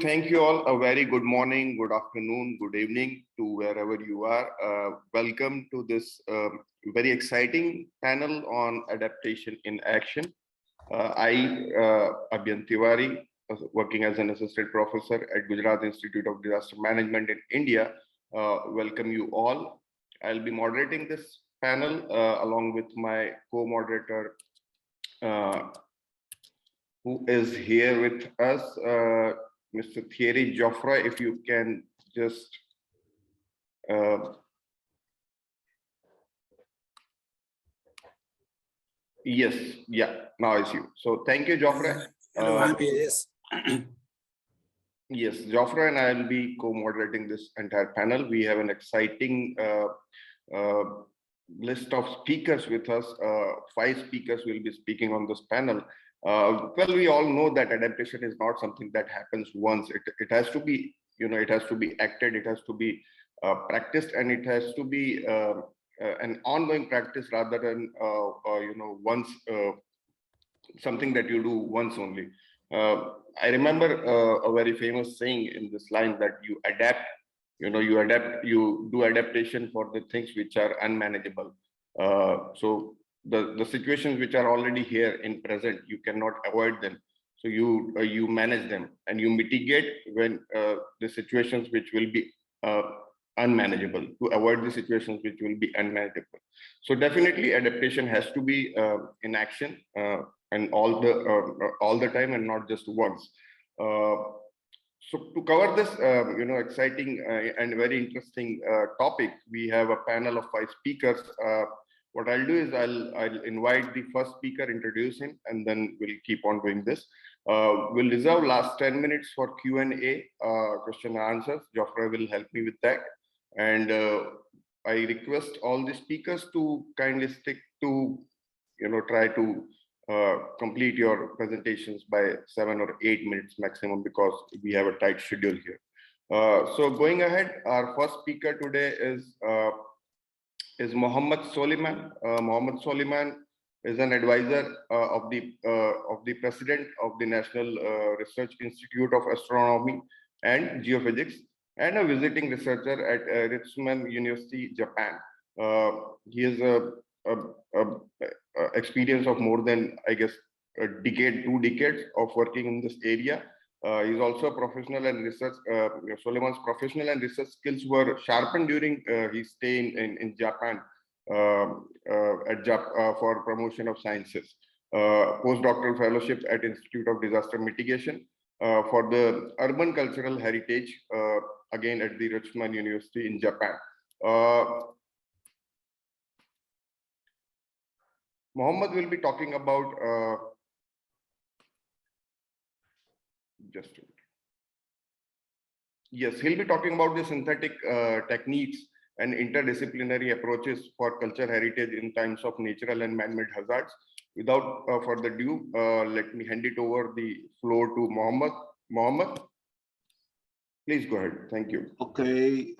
thank you all. A very good morning, good afternoon, good evening to wherever you are. Welcome to this very exciting panel on adaptation in action. Abhiyant Tiwari, working as an assistant professor at Gujarat Institute of Disaster Management in India, welcome you all. I'll be moderating this panel along with my co-moderator who is here with us, Mr. Thierry Joffroy. If you can just yes, yeah, now I see you. So thank you, Joffroy. Yes. Yes, Joffroy and I will be co-moderating this entire panel. We have an exciting list of speakers with us. 5 speakers will be speaking on this panel. Well, we all know that adaptation is not something that happens once. It has to be, it has to be acted, it has to be practiced, and it has to be an ongoing practice rather than, once something that you do once only. I remember a very famous saying in this line that you adapt, you do adaptation for the things which are unmanageable. So the situations which are already here in present, you cannot avoid them. So you manage them and you mitigate when the situations which will be unmanageable, to avoid the situations which will be unmanageable. So definitely adaptation has to be in action and all the time and not just once. So to cover this, exciting and very interesting topic, we have a panel of 5 speakers. What I'll do is I'll invite the first speaker, introduce him, and then we'll keep on doing this. We'll reserve last 10 minutes for Q&A, question and answers. Joffroy will help me with that. And I request all the speakers to kindly stick to, try to complete your presentations by 7 or 8 minutes maximum, because we have a tight schedule here. So going ahead, our first speaker today is Mohamed Soliman. Mohamed Soliman is an advisor of the president of the National Research Institute of Astronomy and Geophysics, and a visiting researcher at Ritsumeikan University, Japan. He has a experience of more than, I guess, a decade, 2 decades of working in this area. He's also a professional and research. Soliman's professional and research skills were sharpened during his stay in Japan for promotion of sciences. Postdoctoral fellowship at Institute of Disaster Mitigation for the urban cultural heritage, again at the Ritsumeikan University in Japan. Mohamed will be talking about he'll be talking about the synthetic techniques and interdisciplinary approaches for cultural heritage in times of natural and man-made hazards. Without further ado, let me hand it over the floor to Mohamed. Mohamed, please go ahead. Thank you. Okay,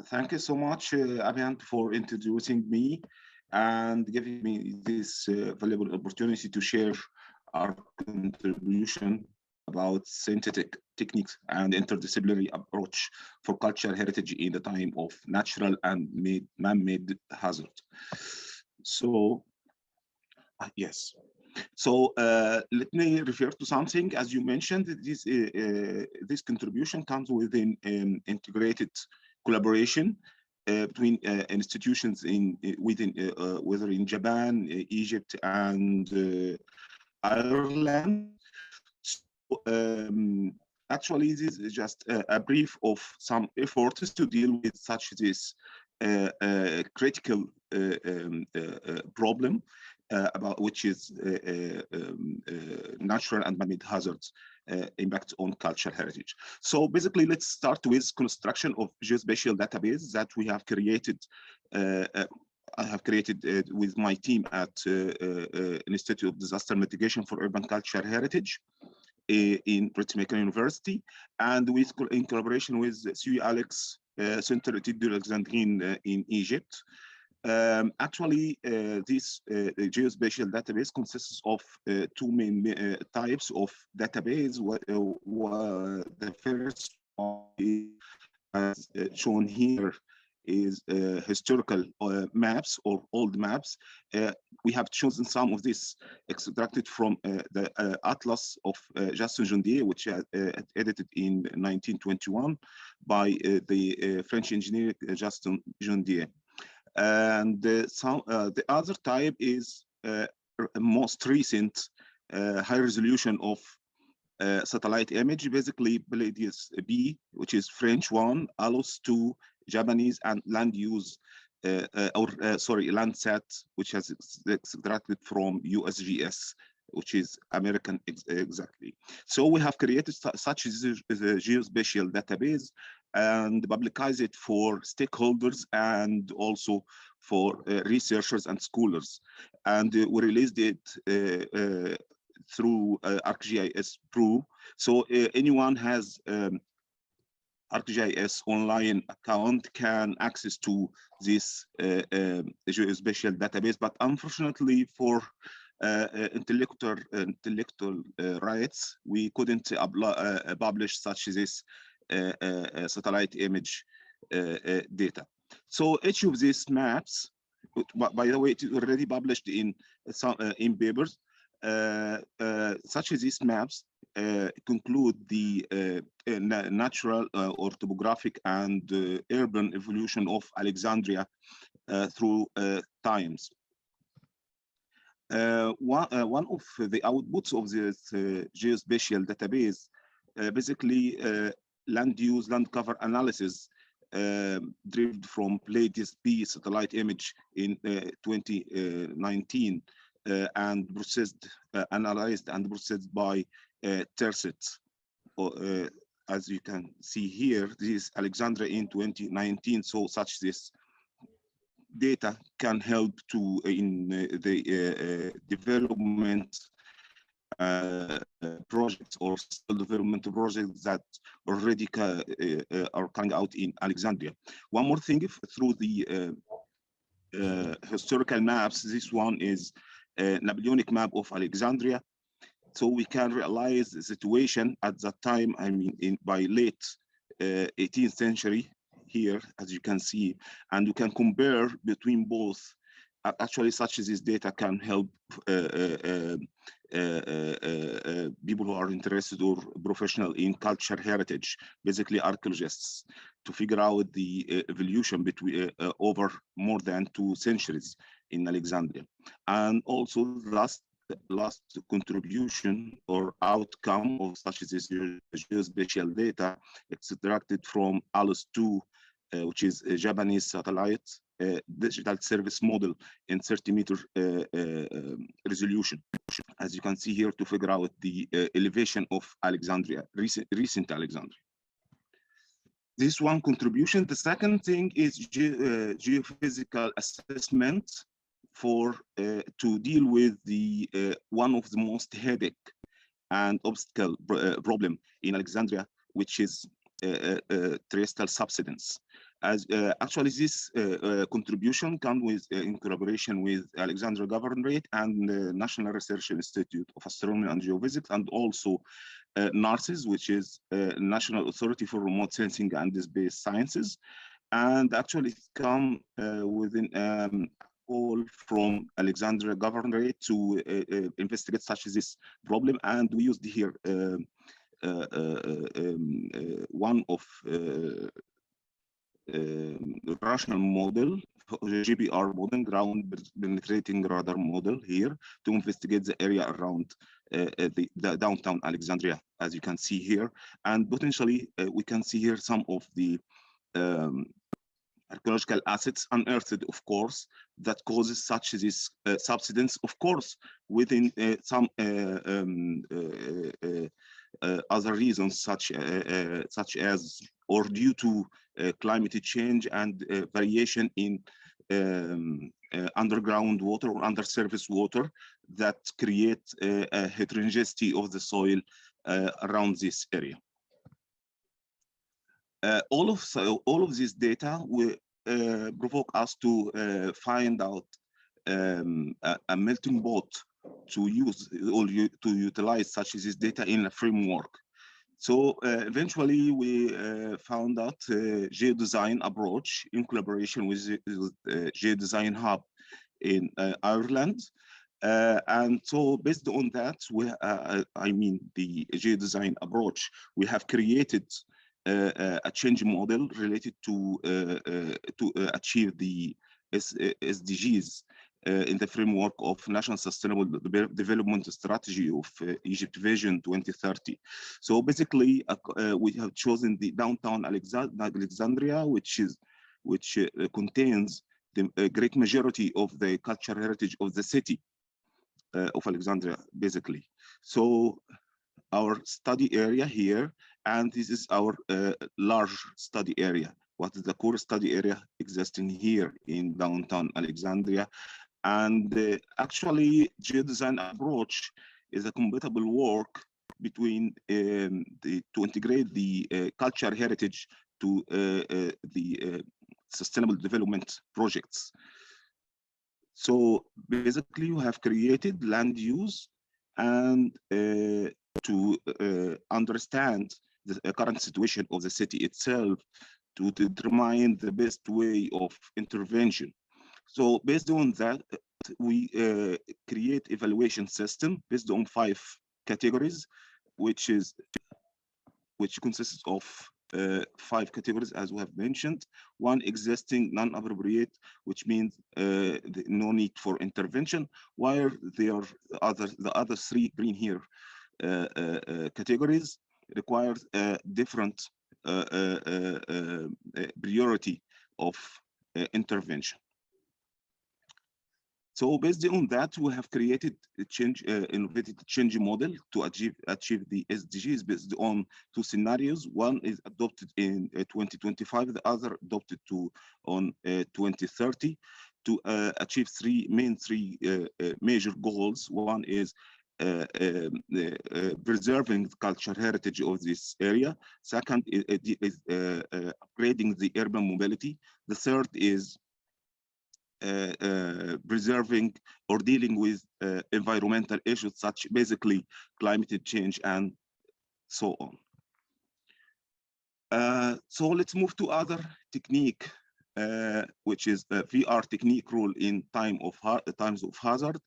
thank you so much, Abhiyant, for introducing me and giving me this valuable opportunity to share our contribution about synthetic techniques and interdisciplinary approach for cultural heritage in the time of natural and man-made hazard. So, yes. So let me refer to something. As you mentioned, this contribution comes within integrated collaboration between institutions whether in Japan, Egypt, and Ireland. So, actually, this is just a brief of some efforts to deal with such this critical problem about which is natural and man-made hazards impact on cultural heritage. So basically, let's start with construction of geospatial database that we have created. I have created with my team at Institute of Disaster Mitigation for Urban Cultural Heritage in Ritsumeikan University, and in collaboration with CU Alex Center d'Alexandrine in Egypt. Actually, this geospatial database consists of two main types of database. The first one is, as shown here, is historical maps or old maps. We have chosen some of this extracted from the Atlas of Gaston Jondier, which was edited in 1921 by the French engineer Gaston Jondier. And the other type is most recent high resolution of satellite image, basically Palladius B, which is French one, ALOS 2, Japanese, and land use, Landsat, which has extracted from USGS, which is American exactly. So we have created such a geospatial database and publicize it for stakeholders and also for researchers and scholars. And we released it through ArcGIS Pro. So anyone has ArcGIS online account can access to this geospatial database, but unfortunately for intellectual rights, we couldn't publish such this satellite image data. So each of these maps, by the way, it is already published in some papers. Such as these maps conclude the natural or topographic and urban evolution of Alexandria through times. One of the outputs of this geospatial database, basically land use, land cover analysis derived from Palladius B satellite image in 2019 and processed, analyzed and processed by Tercet. As you can see here, this is Alexandria in 2019. So such this data can help to in the development projects or development projects that already are coming out in Alexandria. One more thing, through the historical maps, this one is a Napoleonic map of Alexandria. So we can realize the situation at that time, I mean, by late 18th century here, as you can see, and you can compare between both. Actually, such as this data can help people who are interested or professional in culture heritage, basically archaeologists, to figure out the evolution between over more than 2 centuries in Alexandria. And also last contribution or outcome of such as this geospatial data extracted from ALOS 2, which is a Japanese satellite digital service model in 30-meter resolution, as you can see here, to figure out the elevation of Alexandria, recent Alexandria. This one contribution. The second thing is geophysical assessment for to deal with the one of the most headache and obstacle problem in Alexandria, which is terrestrial subsidence. As actually this contribution comes with in collaboration with Alexandria Governorate and the National Research Institute of Astronomy and Geophysics, and also NARCIS, which is National Authority for Remote Sensing and Space Sciences. And actually it comes within call from Alexandria Governorate to investigate such as this problem. And we used here one of Russian model, GPR model, ground penetrating radar model here, to investigate the area around the downtown Alexandria, as you can see here. And potentially we can see here some of the archaeological assets unearthed, of course, that causes such this subsidence, of course, within some other reasons, such as or due to climate change and variation in underground water or undersurface water that create a heterogeneity of the soil around this area. All of this data provoke us to find out a melting pot to use or to utilize such as this data in a framework. So eventually we found out geodesign approach in collaboration with Geodesign Hub in Ireland. And so based on that, I mean the geodesign approach, we have created a change model related to achieve the SDGs in the framework of National Sustainable Development Strategy of Egypt Vision 2030. So basically, we have chosen the downtown Alexandria, which contains the great majority of the cultural heritage of the city of Alexandria, basically. So our study area here, and this is our large study area. What is the core study area existing here in downtown Alexandria? And actually, geodesign approach is a compatible work between to integrate the cultural heritage to the sustainable development projects. So basically, you have created land use and to understand the current situation of the city itself to determine the best way of intervention. So based on that, we create evaluation system based on 5 categories, which consists of 5 categories, as we have mentioned. 1, existing, non-appropriate, which means no need for intervention, while the other 3 green here categories require different priority of intervention. So based on that, we have created a innovative change model to achieve the SDGs based on 2 scenarios. One is adopted in 2025, the other adopted on 2030 to achieve 3 major goals. One is preserving the cultural heritage of this area. Second is upgrading the urban mobility. The third is preserving or dealing with environmental issues such basically climate change and so on. So let's move to other technique, which is VR technique rule in times of hazard.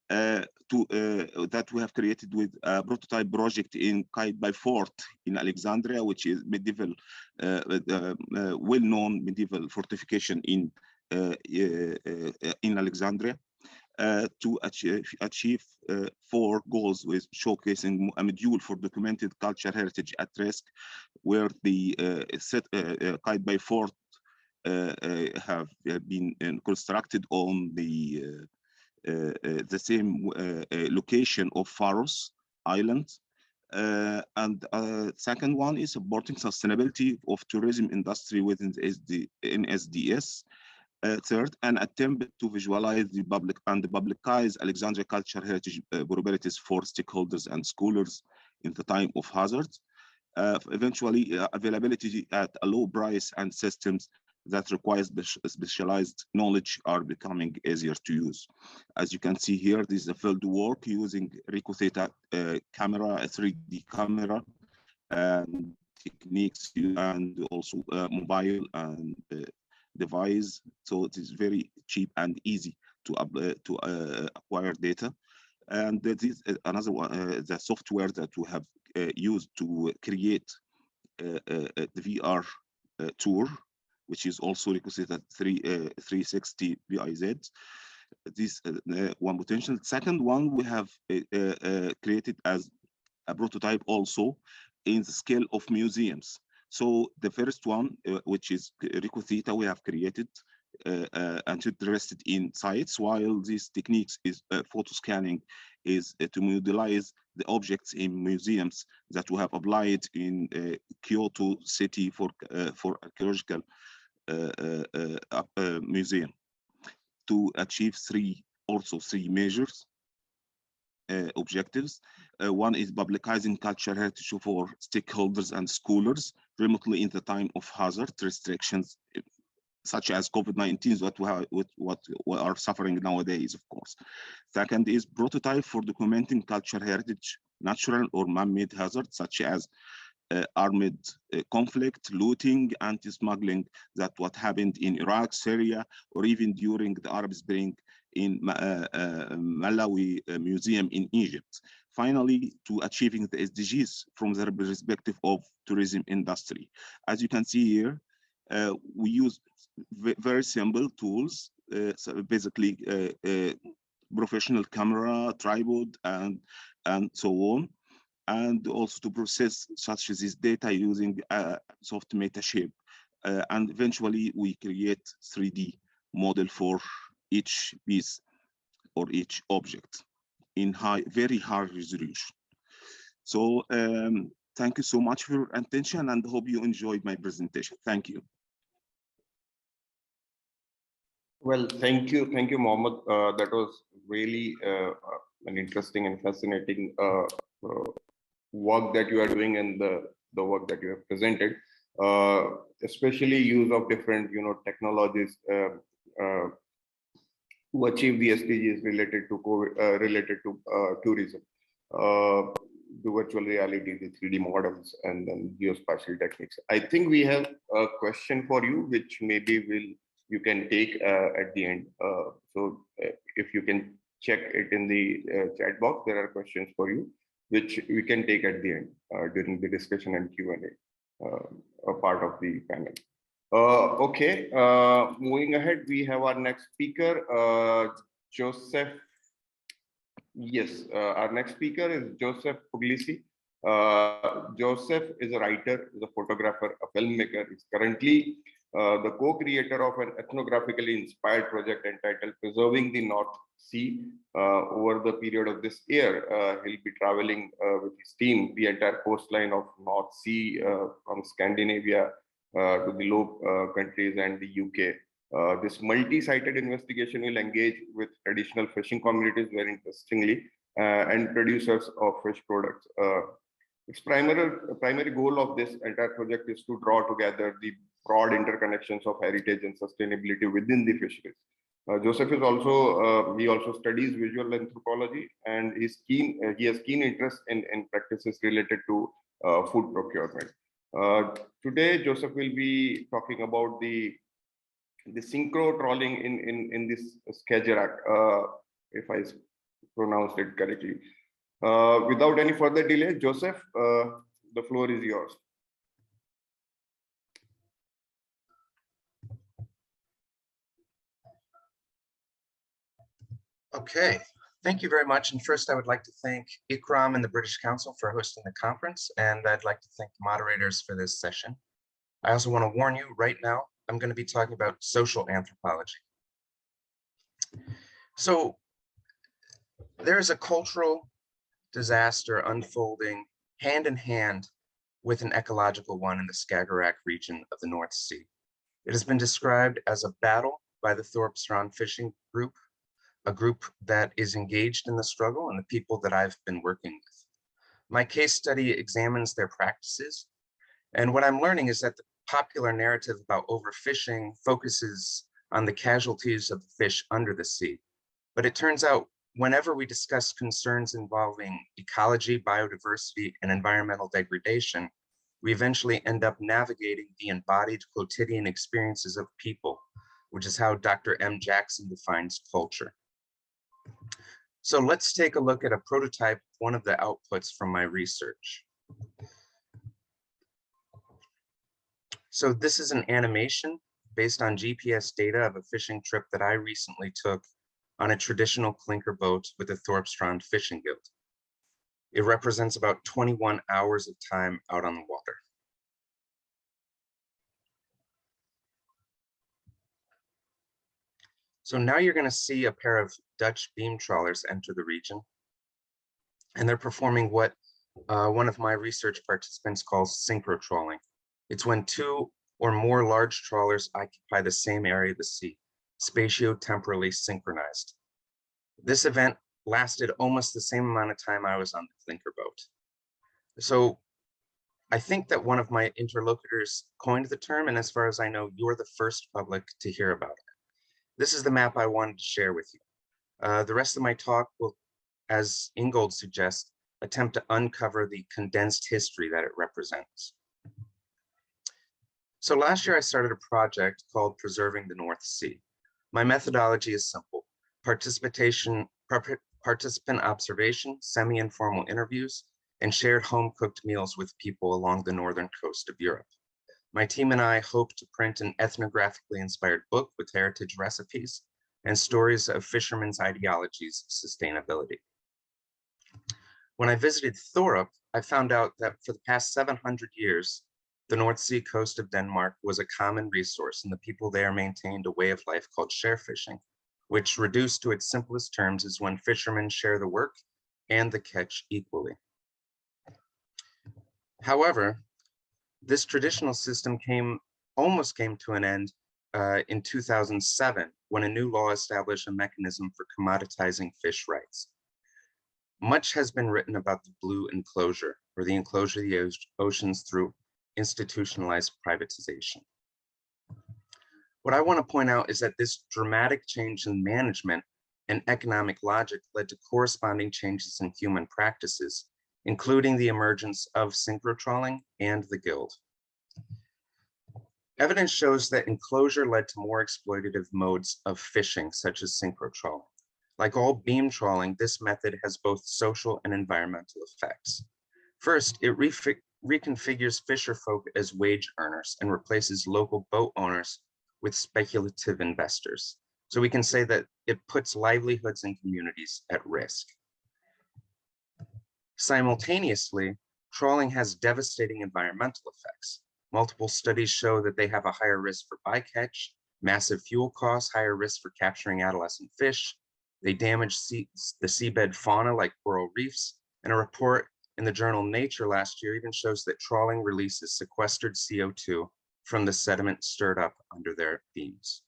That we have created with a prototype project in Qaitbay Fort in Alexandria, which is medieval, well-known medieval fortification in Alexandria, to achieve 4 goals with showcasing a module for documented cultural heritage at risk, where the Qaitbay Fort have been constructed on the same location of Faros Island. And second one is supporting sustainability of tourism industry within the SDS. Third, an attempt to visualize the public and publicize Alexandria cultural heritage properties for stakeholders and scholars in the time of hazards. Eventually, availability at a low price and systems that requires specialized knowledge are becoming easier to use. As you can see here, this is a field work using Ricoh Theta camera, a 3D camera, and techniques, and also mobile and device. So it is very cheap and easy to acquire data. And this is another one, the software that we have used to create the VR tour, which is also requested at 360 BIZ. This one potential. Second one, we have created as a prototype also in the scale of museums. So the first one, which is Ricoh Theta, we have created and interested in sites, while these techniques is photo scanning is to modelize the objects in museums that we have applied in Kyoto city for archaeological museum to achieve 3 measures objectives. One is publicizing cultural heritage for stakeholders and scholars remotely in the time of hazard restrictions. such as COVID-19, what we are suffering nowadays, of course. Second is prototype for documenting cultural heritage, natural or man-made hazards, such as armed conflict, looting, anti-smuggling, that what happened in Iraq, Syria, or even during the Arab Spring in Malawi Museum in Egypt. Finally, to achieving the SDGs from the perspective of tourism industry. As you can see here, we use very simple tools, so basically professional camera, tripod, and so on, and also to process such as this data using soft meta shape. And eventually we create 3D model for each piece or each object in very high resolution. So thank you so much for your attention, and hope you enjoyed my presentation. Thank you. Well, thank you, Mohamed. That was really an interesting and fascinating work that you are doing, and the work that you have presented, especially use of different technologies to achieve the SDGs related to COVID, related to tourism, the virtual reality, the 3D models, and then geospatial techniques. I think we have a question for you, which maybe you can take at the end. So if you can check it in the chat box, there are questions for you, which we can take at the end during the discussion and Q&A, a part of the panel. Okay, moving ahead, we have our next speaker, Joseph. Yes, our next speaker is Joseph Puglisi. Joseph is a writer, is a photographer, a filmmaker. He's currently the co-creator of an ethnographically inspired project entitled Preserving the North Sea. Over the period of this year, he'll be traveling with his team the entire coastline of North Sea, from Scandinavia to the Low Countries and the UK. This multi-sited investigation will engage with traditional fishing communities, very interestingly, and producers of fish products. Its primary goal of this entire project is to draw together the broad interconnections of heritage and sustainability within the fisheries. Joseph is also he also studies visual anthropology, and he has keen interest in practices related to food procurement. Today, Joseph will be talking about the synchro-trawling in this Skagerrak, if I pronounced it correctly. Without any further delay, Joseph, the floor is yours. Okay, thank you very much. And first, I would like to thank ICRAM and the British Council for hosting the conference, and I'd like to thank the moderators for this session. I also want to warn you right now, I'm going to be talking about social anthropology. So there is a cultural disaster unfolding hand in hand with an ecological one in the Skagerrak region of the North Sea. It has been described as a battle by the Thorpstrand fishing group, a group that is engaged in the struggle and the people that I've been working with. My case study examines their practices, and what I'm learning is that the popular narrative about overfishing focuses on the casualties of the fish under the sea. But it turns out whenever we discuss concerns involving ecology, biodiversity, and environmental degradation, we eventually end up navigating the embodied quotidian experiences of people, which is how Dr. M. Jackson defines culture. So let's take a look at a prototype, one of the outputs from my research. So this is an animation based on GPS data of a fishing trip that I recently took on a traditional clinker boat with the Thorpstrand Fishing Guild. It represents about 21 hours of time out on the water. So now you're going to see a pair of Dutch beam trawlers enter the region, and they're performing what one of my research participants calls synchro-trawling. It's when two or more large trawlers occupy the same area of the sea, spatio-temporally synchronized. This event lasted almost the same amount of time I was on the clinker boat. So I think that one of my interlocutors coined the term, and as far as I know, you're the first public to hear about it. This is the map I wanted to share with you. The rest of my talk will, as Ingold suggests, attempt to uncover the condensed history that it represents. So last year I started a project called Preserving the North Sea. My methodology is simple: participant observation, semi-informal interviews, and shared home-cooked meals with people along the northern coast of Europe. My team and I hope to print an ethnographically inspired book with heritage recipes and stories of fishermen's ideologies of sustainability. When I visited Thorup, I found out that for the past 700 years, the North Sea coast of Denmark was a common resource, and the people there maintained a way of life called share fishing, which reduced to its simplest terms is when fishermen share the work and the catch equally. However, this traditional system almost came to an end in 2007, when a new law established a mechanism for commoditizing fish rights. Much has been written about the blue enclosure, or the enclosure of the oceans through institutionalized privatization. What I want to point out is that this dramatic change in management and economic logic led to corresponding changes in human practices, including the emergence of synchro-trawling and the guild. Evidence shows that enclosure led to more exploitative modes of fishing, such as synchro-trawling. Like all beam trawling, this method has both social and environmental effects. First, it reconfigures fisher folk as wage earners and replaces local boat owners with speculative investors. So we can say that it puts livelihoods and communities at risk. Simultaneously, trawling has devastating environmental effects. Multiple studies show that they have a higher risk for bycatch, massive fuel costs, higher risk for capturing adolescent fish. They damage the seabed fauna like coral reefs, and a report in the journal Nature last year even shows that trawling releases sequestered CO2 from the sediment stirred up under their beams.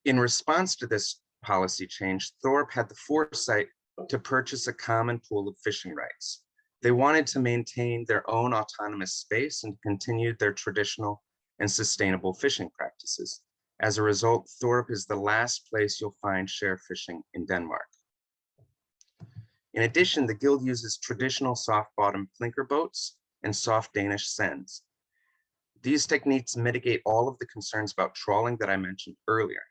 In response to this policy change, Thorup had the foresight to purchase a common pool of fishing rights. They wanted to maintain their own autonomous space and continue their traditional and sustainable fishing practices. As a result, Thorup is the last place you'll find share fishing in Denmark. In addition, the guild uses traditional soft-bottom clinker boats and soft Danish seines. These techniques mitigate all of the concerns about trawling that I mentioned earlier.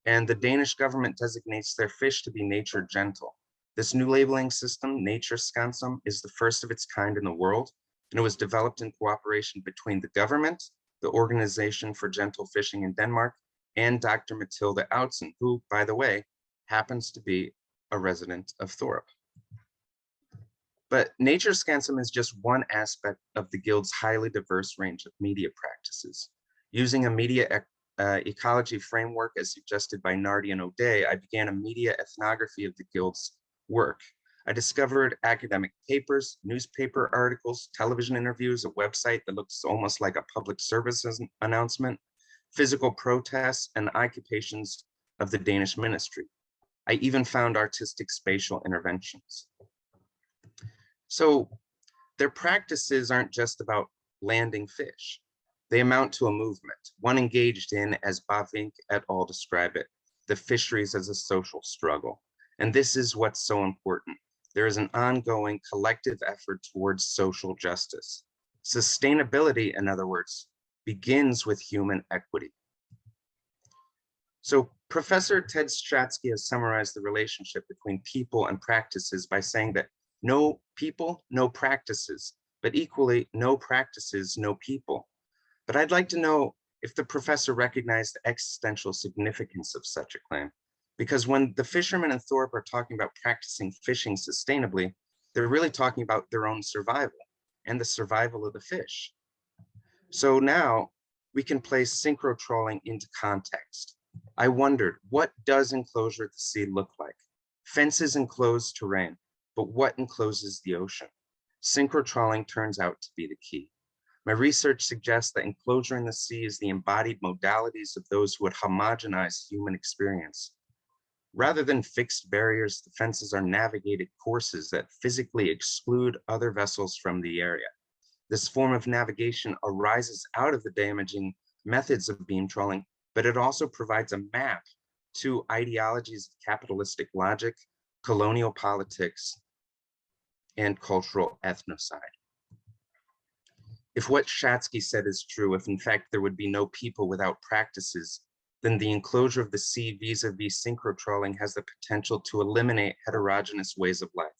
And the Danish government designates their fish to be nature gentle. This new labeling system, Natureskansum, is the first of its kind in the world, and it was developed in cooperation between the government, the Organization for Gentle Fishing in Denmark, and Dr. Mathilde Oudsen, who, by the way, happens to be a resident of Thorup. But Natureskansum is just one aspect of the guild's highly diverse range of media practices. Using a media ecology framework as suggested by Nardi and O'Day, I began a media ethnography of the guild's work. I discovered academic papers, newspaper articles, television interviews, a website that looks almost like a public services announcement, physical protests, and occupations of the Danish ministry. I even found artistic spatial interventions. So their practices aren't just about landing fish. They amount to a movement, one engaged in, as Bavink et al. Describe it, the fisheries as a social struggle. And this is what's so important. There is an ongoing collective effort towards social justice. Sustainability, in other words, begins with human equity. So Professor Ted Stratsky has summarized the relationship between people and practices by saying that no people, no practices, but equally no practices, no people. But I'd like to know if the professor recognized the existential significance of such a claim. Because when the fishermen in Thorup are talking about practicing fishing sustainably, they're really talking about their own survival and the survival of the fish. So now we can place synchro-trawling into context. I wondered, what does enclosure at the sea look like? Fences enclose terrain, but what encloses the ocean? Synchro-trawling turns out to be the key. My research suggests that enclosure in the sea is the embodied modalities of those who would homogenize human experience. Rather than fixed barriers, the fences are navigated courses that physically exclude other vessels from the area. This form of navigation arises out of the damaging methods of beam trawling, but it also provides a map to ideologies of capitalistic logic, colonial politics, and cultural ethnocide. If what Shatsky said is true, if in fact there would be no people without practices, then the enclosure of the sea vis-a-vis synchro-trawling has the potential to eliminate heterogeneous ways of life.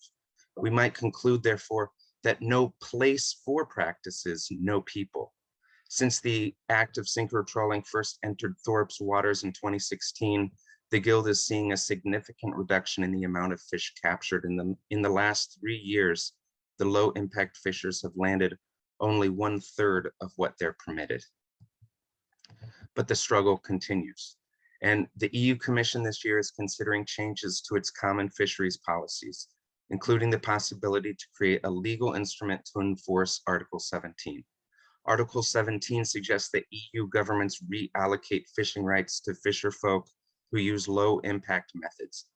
We might conclude, therefore, that no place for practices, no people. Since the act of synchro-trawling first entered Thorpe's waters in 2016, the Guild is seeing a significant reduction in the amount of fish captured. In the last 3 years, the low-impact fishers have landed only 1/3 of what they're permitted. But the struggle continues. And the EU Commission this year is considering changes to its common fisheries policies, including the possibility to create a legal instrument to enforce Article 17. Article 17 suggests that EU governments reallocate fishing rights to fisherfolk who use low impact methods.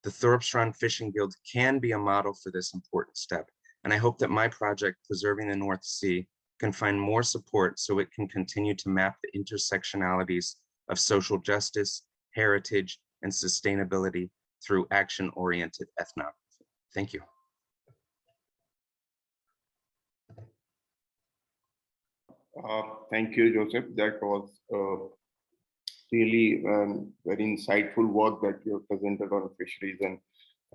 The Thorpstrand Fishing Guild can be a model for this important step. And I hope that my project, Preserving the North Sea, can find more support so it can continue to map the intersectionalities of social justice, heritage, and sustainability through action-oriented ethnography. Thank you. Thank you, Joseph. That was really very insightful work that you have presented on fisheries and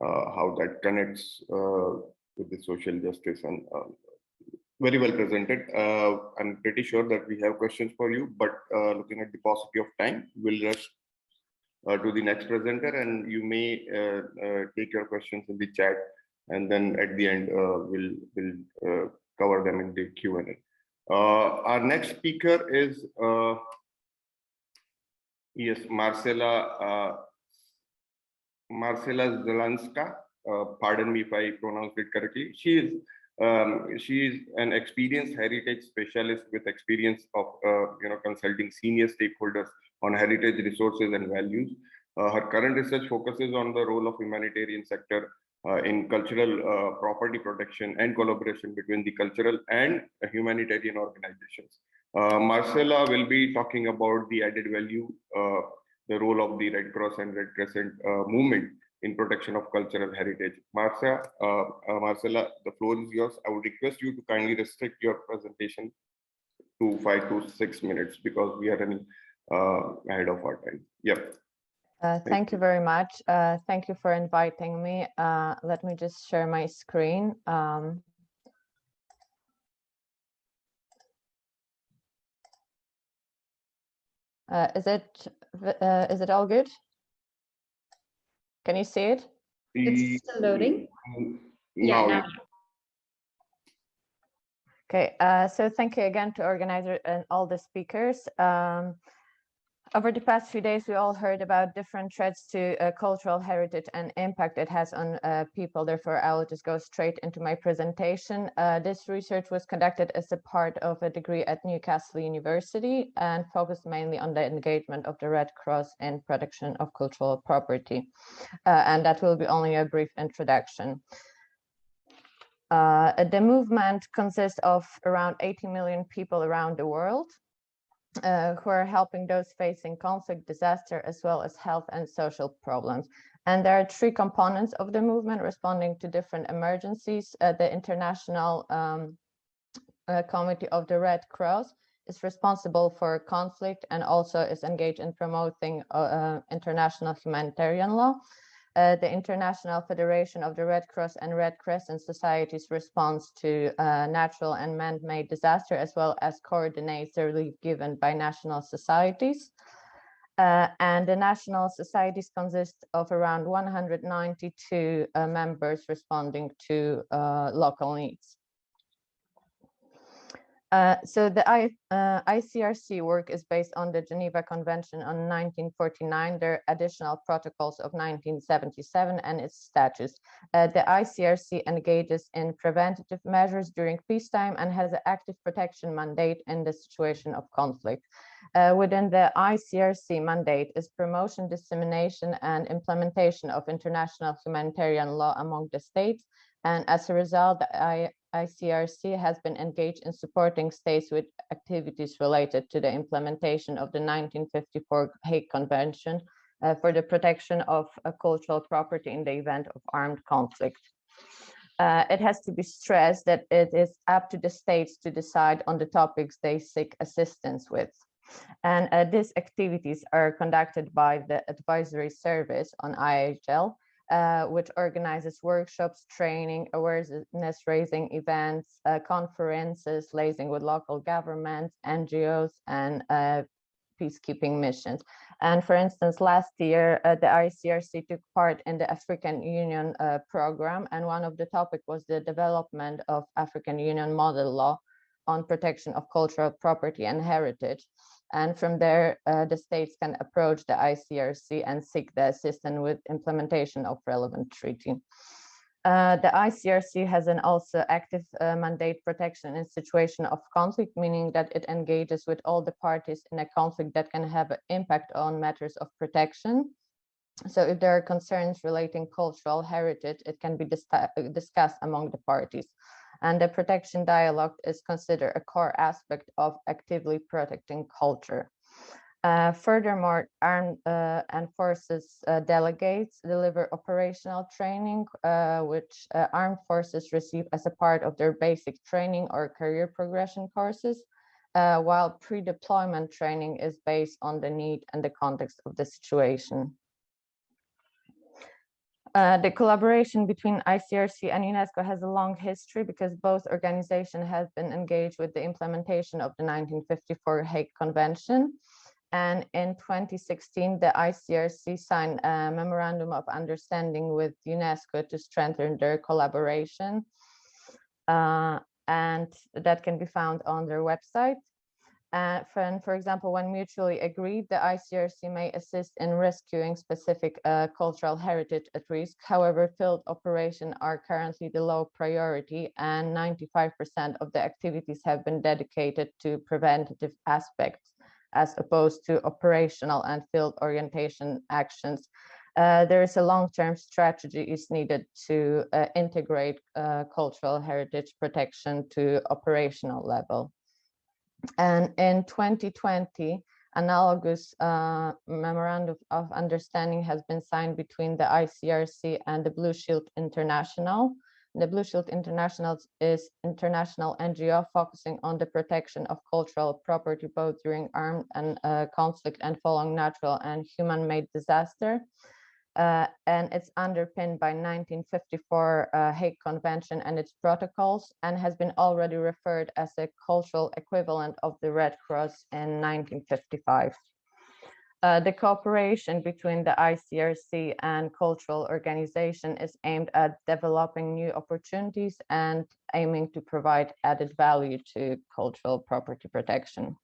how that connects with the social justice, and very well presented. I'm pretty sure that we have questions for you, but looking at the paucity of time, we'll rush to the next presenter, and you may take your questions in the chat, and then at the end we'll cover them in the Q&A. Our next speaker is yes, Marcela Szalanska. Pardon me if I pronounced it correctly. She is an experienced heritage specialist with experience of consulting senior stakeholders on heritage resources and values. Her current research focuses on the role of humanitarian sector in cultural property protection and collaboration between the cultural and humanitarian organizations. Marcela will be talking about the added value, the role of the Red Cross and Red Crescent movement in protection of cultural heritage. Marcela, the floor is yours. I would request you to kindly restrict your presentation to 5 to 6 minutes because we are running ahead of our time. Yep. Thank you very much. Thank you for inviting me. Let me just share my screen. Is it all good? Can you see it? It's still loading. Now. Yeah. Okay, so thank you again to organizer and all the speakers. Over the past few days, we all heard about different threats to cultural heritage and impact it has on people. Therefore, I will just go straight into my presentation. This research was conducted as a part of a degree at Newcastle University and focused mainly on the engagement of the Red Cross in protection of cultural property. And that will be only a brief introduction. The movement consists of around 80 million people around the world. Who are helping those facing conflict, disaster, as well as health and social problems. And there are 3 components of the movement responding to different emergencies. The International Committee of the Red Cross is responsible for conflict and also is engaged in promoting international humanitarian law. The International Federation of the Red Cross and Red Crescent Societies responds to natural and man-made disaster, as well as coordinates the relief given by national societies. And the national societies consist of around 192 members responding to local needs. So the ICRC work is based on the Geneva Convention on 1949, their additional protocols of 1977 and its statutes. The ICRC engages in preventative measures during peacetime and has an active protection mandate in the situation of conflict. Within the ICRC mandate is promotion, dissemination, and implementation of international humanitarian law among the states. And as a result, the ICRC has been engaged in supporting states with activities related to the implementation of the 1954 Hague Convention for the protection of cultural property in the event of armed conflict. It has to be stressed that it is up to the states to decide on the topics they seek assistance with. And these activities are conducted by the advisory service on IHL, which organizes workshops, training, awareness raising events, conferences, liaising with local governments, NGOs, and peacekeeping missions. And for instance, last year, the ICRC took part in the African Union program, and one of the topics was the development of African Union model law on protection of cultural property and heritage. And from there, the states can approach the ICRC and seek the assistance with implementation of relevant treaty. The ICRC has an also active mandate protection in situation of conflict, meaning that it engages with all the parties in a conflict that can have an impact on matters of protection. So if there are concerns relating cultural heritage, it can be discussed among the parties. And the protection dialogue is considered a core aspect of actively protecting culture. Furthermore, armed and forces delegates deliver operational training, which armed forces receive as a part of their basic training or career progression courses, while pre-deployment training is based on the need and the context of the situation. The collaboration between ICRC and UNESCO has a long history because both organizations have been engaged with the implementation of the 1954 Hague Convention. And in 2016, the ICRC signed a memorandum of understanding with UNESCO to strengthen their collaboration. And that can be found on their website. For example, when mutually agreed, the ICRC may assist in rescuing specific cultural heritage at risk. However, field operations are currently the low priority, and 95% of the activities have been dedicated to preventative aspects as opposed to operational and field orientation actions. There is a long-term strategy is needed to integrate cultural heritage protection to operational level. And in 2020, analogous memorandum of understanding has been signed between the ICRC and the Blue Shield International. The Blue Shield International is international NGO focusing on the protection of cultural property both during armed and conflict and following natural and human-made disaster. And it's underpinned by 1954 Hague Convention and its protocols, and has been already referred as a cultural equivalent of the Red Cross in 1955. The cooperation between the ICRC and cultural organization is aimed at developing new opportunities and aiming to provide added value to cultural property protection.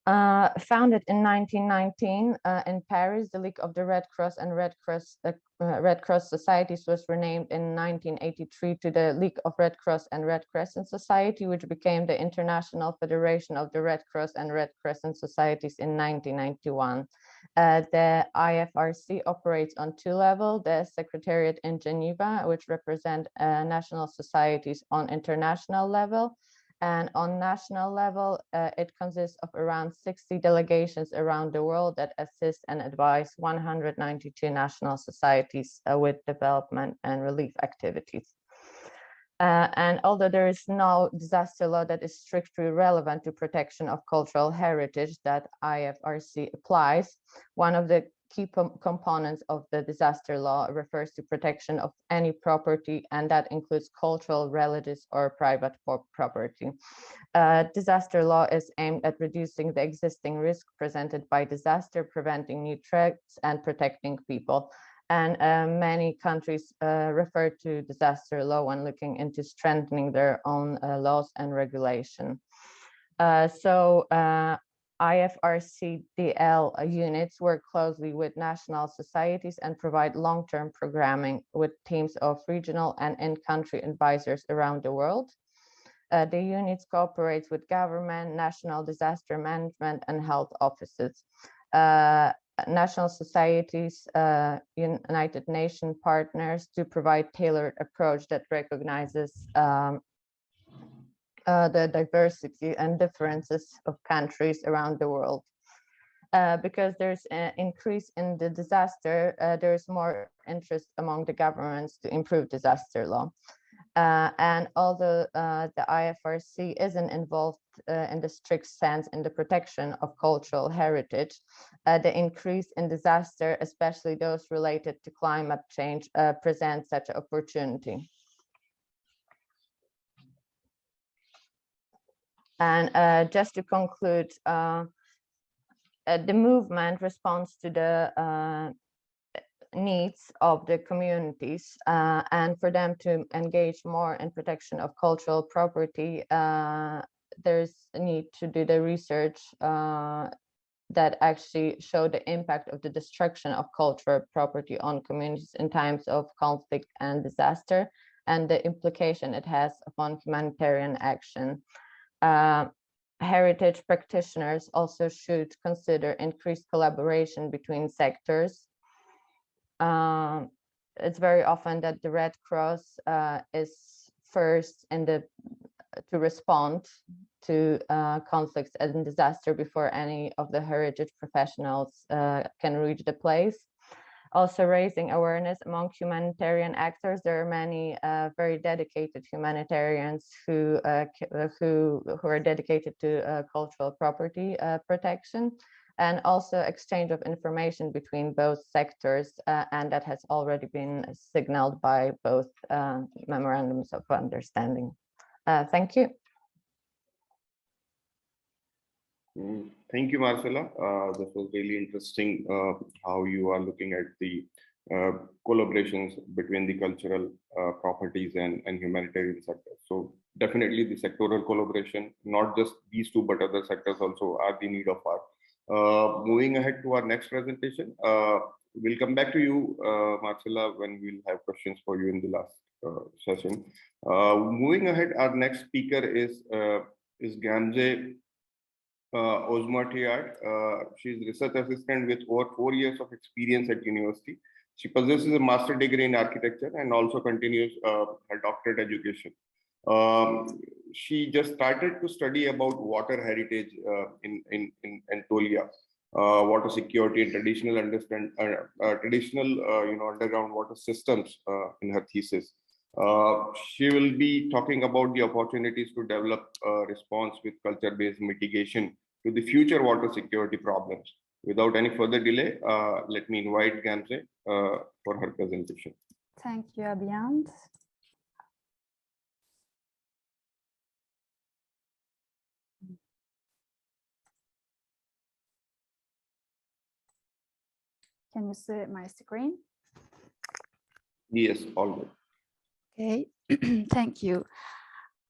Founded in 1919 in Paris, the League of the Red Cross and Red Cross Societies was renamed in 1983 to the League of Red Cross and Red Crescent Society, which became the International Federation of the Red Cross and Red Crescent Societies in 1991. The IFRC operates on two levels: the Secretariat in Geneva, which represent national societies on international level. And on national level, it consists of around 60 delegations around the world that assist and advise 192 national societies with development and relief activities. And although there is no disaster law that is strictly relevant to protection of cultural heritage that IFRC applies, one of the key components of the disaster law refers to protection of any property, and that includes cultural, religious, or private property. Disaster law is aimed at reducing the existing risk presented by disaster, preventing new threats, and protecting people. And many countries refer to disaster law when looking into strengthening their own laws and regulation. IFRCDL units work closely with national societies and provide long-term programming with teams of regional and in-country advisors around the world. The units cooperate with government, national disaster management, and health offices. National societies, United Nations partners to provide tailored approach that recognizes the diversity and differences of countries around the world. Because there's an increase in the disaster, there's more interest among the governments to improve disaster law. And although the IFRC isn't involved in the strict sense in the protection of cultural heritage, the increase in disaster, especially those related to climate change, presents such an opportunity. And just to conclude, the movement responds to the needs of the communities, and for them to engage more in protection of cultural property, there's a need to do the research that actually show the impact of the destruction of cultural property on communities in times of conflict and disaster, and the implication it has upon humanitarian action. Heritage practitioners also should consider increased collaboration between sectors. It's very often that the Red Cross is first in to respond to conflicts and disaster before any of the heritage professionals can reach the place. Also raising awareness among humanitarian actors. There are many very dedicated humanitarians who are dedicated to cultural property protection, and also exchange of information between both sectors, and that has already been signaled by both memorandums of understanding. Thank you. Thank you, Marcela. This was really interesting how you are looking at the collaborations between the cultural properties and humanitarian sectors. So definitely the sectoral collaboration, not just these two, but other sectors also are the need of our. Moving ahead to our next presentation, we'll come back to you, Marcela, when we'll have questions for you in the last session. Moving ahead, our next speaker is Gamze Özmertyurt. She's research assistant with over 4 years of experience at university. She possesses a master's degree in architecture and also continues her doctorate education. She just started to study about water heritage in Anatolia, water security and traditional underground water systems in her thesis. She will be talking about the opportunities to develop a response with culture-based mitigation to the future water security problems. Without any further delay, let me invite Gamze for her presentation. Thank you, Abhiyant. Can you see my screen? Yes, all good. Okay, thank you.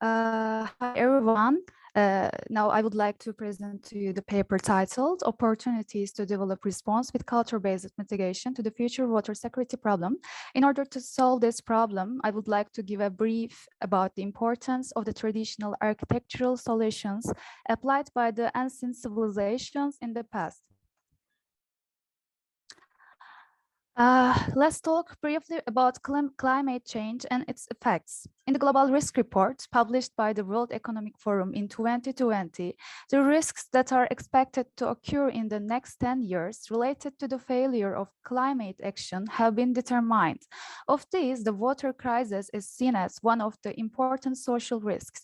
Hi, everyone. Now I would like to present to you the paper titled Opportunities to Develop Response with Culture-Based Mitigation to the Future Water Security Problem. In order to solve this problem, I would like to give a brief about the importance of the traditional architectural solutions applied by the ancient civilizations in the past. Let's talk briefly about climate change and its effects. In the Global Risk Report published by the World Economic Forum in 2020, the risks that are expected to occur in the next 10 years related to the failure of climate action have been determined. Of these, the water crisis is seen as one of the important social risks.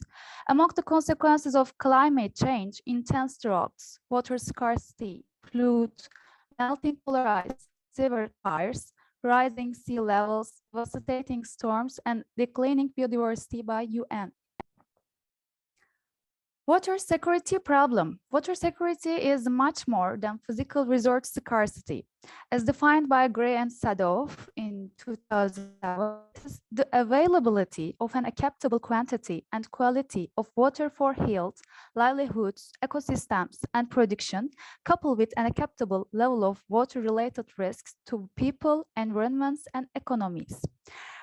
Among the consequences of climate change, intense droughts, water scarcity, flood, melting polar ice, severe fires, rising sea levels, devastating storms, and declining biodiversity by UN. Water security problem. Water security is much more than physical resource scarcity. As defined by Gray and Sadov in 2007, the availability of an acceptable quantity and quality of water for health, livelihoods, ecosystems, and production, coupled with an acceptable level of water-related risks to people, environments, and economies.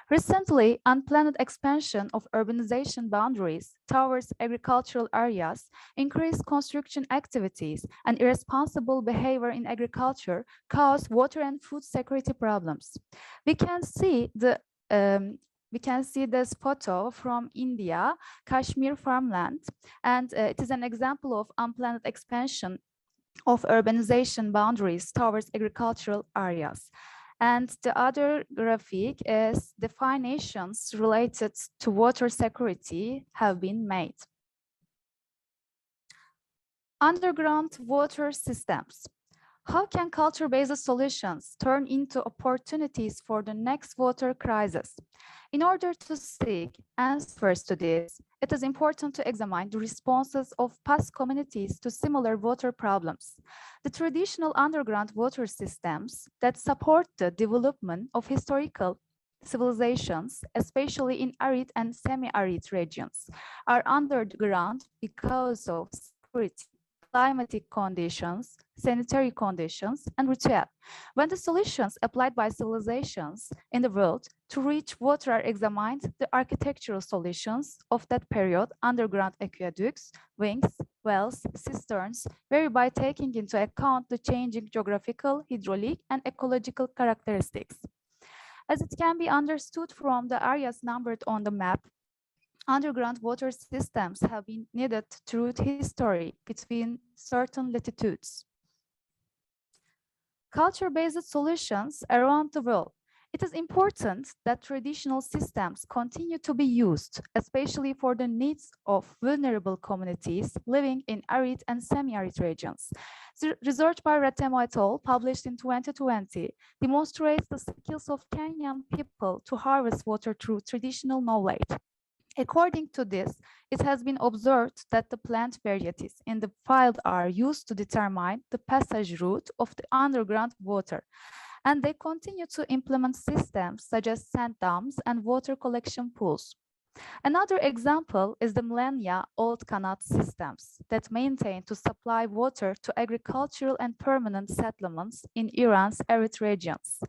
Recently, unplanned expansion of urbanization boundaries towards agricultural areas, increased construction activities, and irresponsible behavior in agriculture cause water and food security problems. We can see this photo from India, Kashmir farmland, and it is an example of unplanned expansion of urbanization boundaries towards agricultural areas. And the other graphic is definitions related to water security have been made. Underground water systems. How can culture-based solutions turn into opportunities for the next water crisis? In order to seek answers to this, it is important to examine the responses of past communities to similar water problems. The traditional underground water systems that support the development of historical civilizations, especially in arid and semi-arid regions, are underground because of security, climatic conditions, sanitary conditions, and ritual. When the solutions applied by civilizations in the world to reach water are examined, the architectural solutions of that period, underground aqueducts, wings, wells, cisterns, vary by taking into account the changing geographical, hydraulic, and ecological characteristics. As it can be understood from the areas numbered on the map, underground water systems have been needed through history between certain latitudes. Culture-based solutions around the world. It is important that traditional systems continue to be used, especially for the needs of vulnerable communities living in arid and semi-arid regions. The research by Ratemo et al., published in 2020, demonstrates the skills of Kenyan people to harvest water through traditional knowledge. According to this, it has been observed that the plant varieties in the field are used to determine the passage route of the underground water, and they continue to implement systems such as sand dams and water collection pools. Another example is the millennia-old canal systems that maintain to supply water to agricultural and permanent settlements in Iran's arid regions.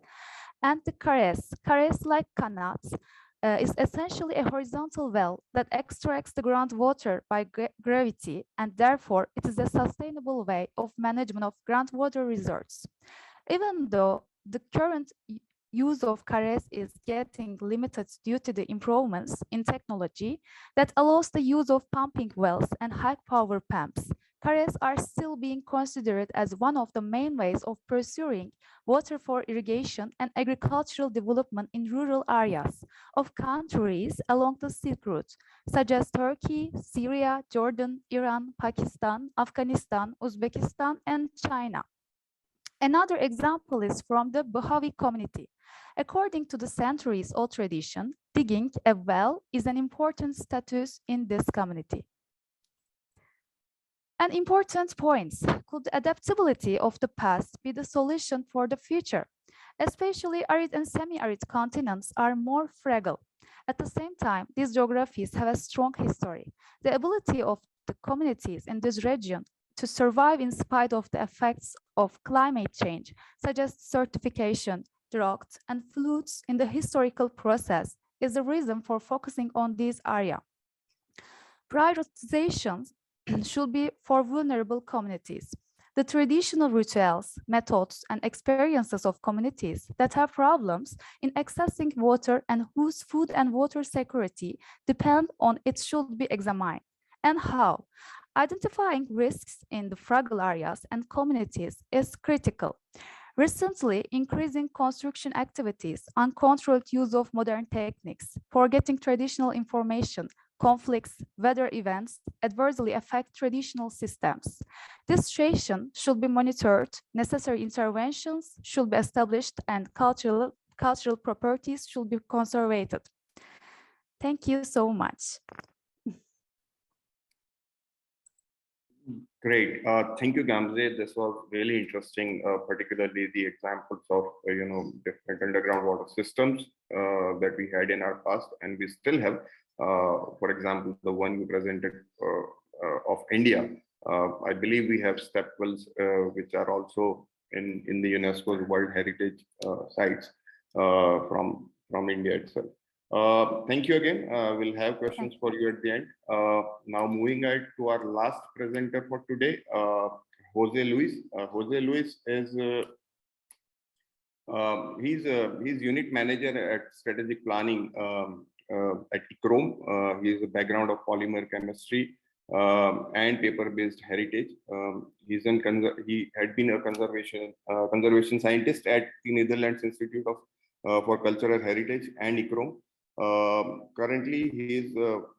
And the Kares-like canals, is essentially a horizontal well that extracts the groundwater by gravity, and therefore it is a sustainable way of management of groundwater reserves. Even though the current use of Kares is getting limited due to the improvements in technology that allows the use of pumping wells and high power pumps, Kares are still being considered as one of the main ways of pursuing water for irrigation and agricultural development in rural areas of countries along the Silk Route, such as Turkey, Syria, Jordan, Iran, Pakistan, Afghanistan, Uzbekistan, and China. Another example is from the Bahawi community. According to the centuries-old tradition, digging a well is an important status in this community. An important point, could the adaptability of the past be the solution for the future? Especially arid and semi-arid continents are more fragile. At the same time, these geographies have a strong history. The ability of the communities in this region to survive in spite of the effects of climate change, such as desertification, drought, and floods in the historical process, is the reason for focusing on this area. Prioritizations should be for vulnerable communities. The traditional rituals, methods, and experiences of communities that have problems in accessing water and whose food and water security depend on it should be examined. And how? Identifying risks in the fragile areas and communities is critical. Recently, increasing construction activities, uncontrolled use of modern techniques, forgetting traditional information, conflicts, weather events adversely affect traditional systems. This situation should be monitored, necessary interventions should be established, and cultural properties should be conserved. Thank you so much. Great. Thank you, Gamze. This was really interesting, particularly the examples of, different underground water systems that we had in our past and we still have. For example, the one you presented of India. I believe we have step wells, which are also in the UNESCO's World Heritage sites from India itself. Thank you again. We'll have questions for you at the end. Now moving ahead to our last presenter for today, Jose Luiz. Jose Luiz is he's unit manager at strategic planning at ICROM. He has a background of polymer chemistry and paper-based heritage. He had been a conservation scientist at the Netherlands Institute of for Cultural Heritage and ICROM. Currently, he is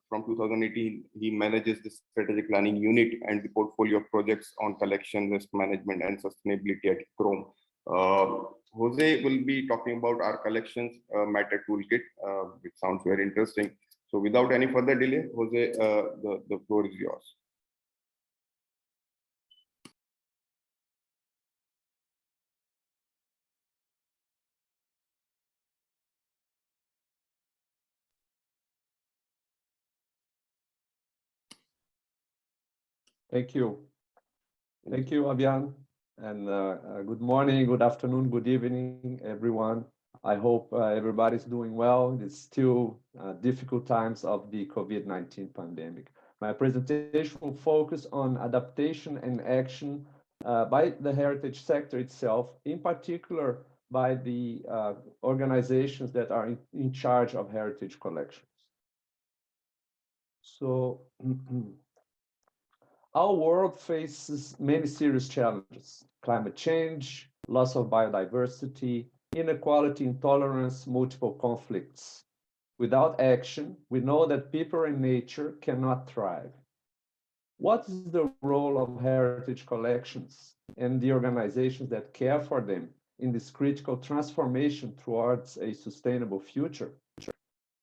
from 2018. He manages the strategic planning unit and the portfolio of projects on collection, risk management, and sustainability at ICROM. Jose will be talking about our collections matter toolkit, which sounds very interesting. So without any further delay, Jose, the floor is yours. Thank you. Thank you, Abhiyant. And good morning, good afternoon, good evening, everyone. I hope everybody's doing well. It's still difficult times of the COVID-19 pandemic. My presentation will focus on adaptation and action by the heritage sector itself, in particular by the organizations that are in charge of heritage collections. So, our world faces many serious challenges: climate change, loss of biodiversity, inequality, intolerance, multiple conflicts. Without action, we know that people and nature cannot thrive. What is the role of heritage collections and the organizations that care for them in this critical transformation towards a sustainable future?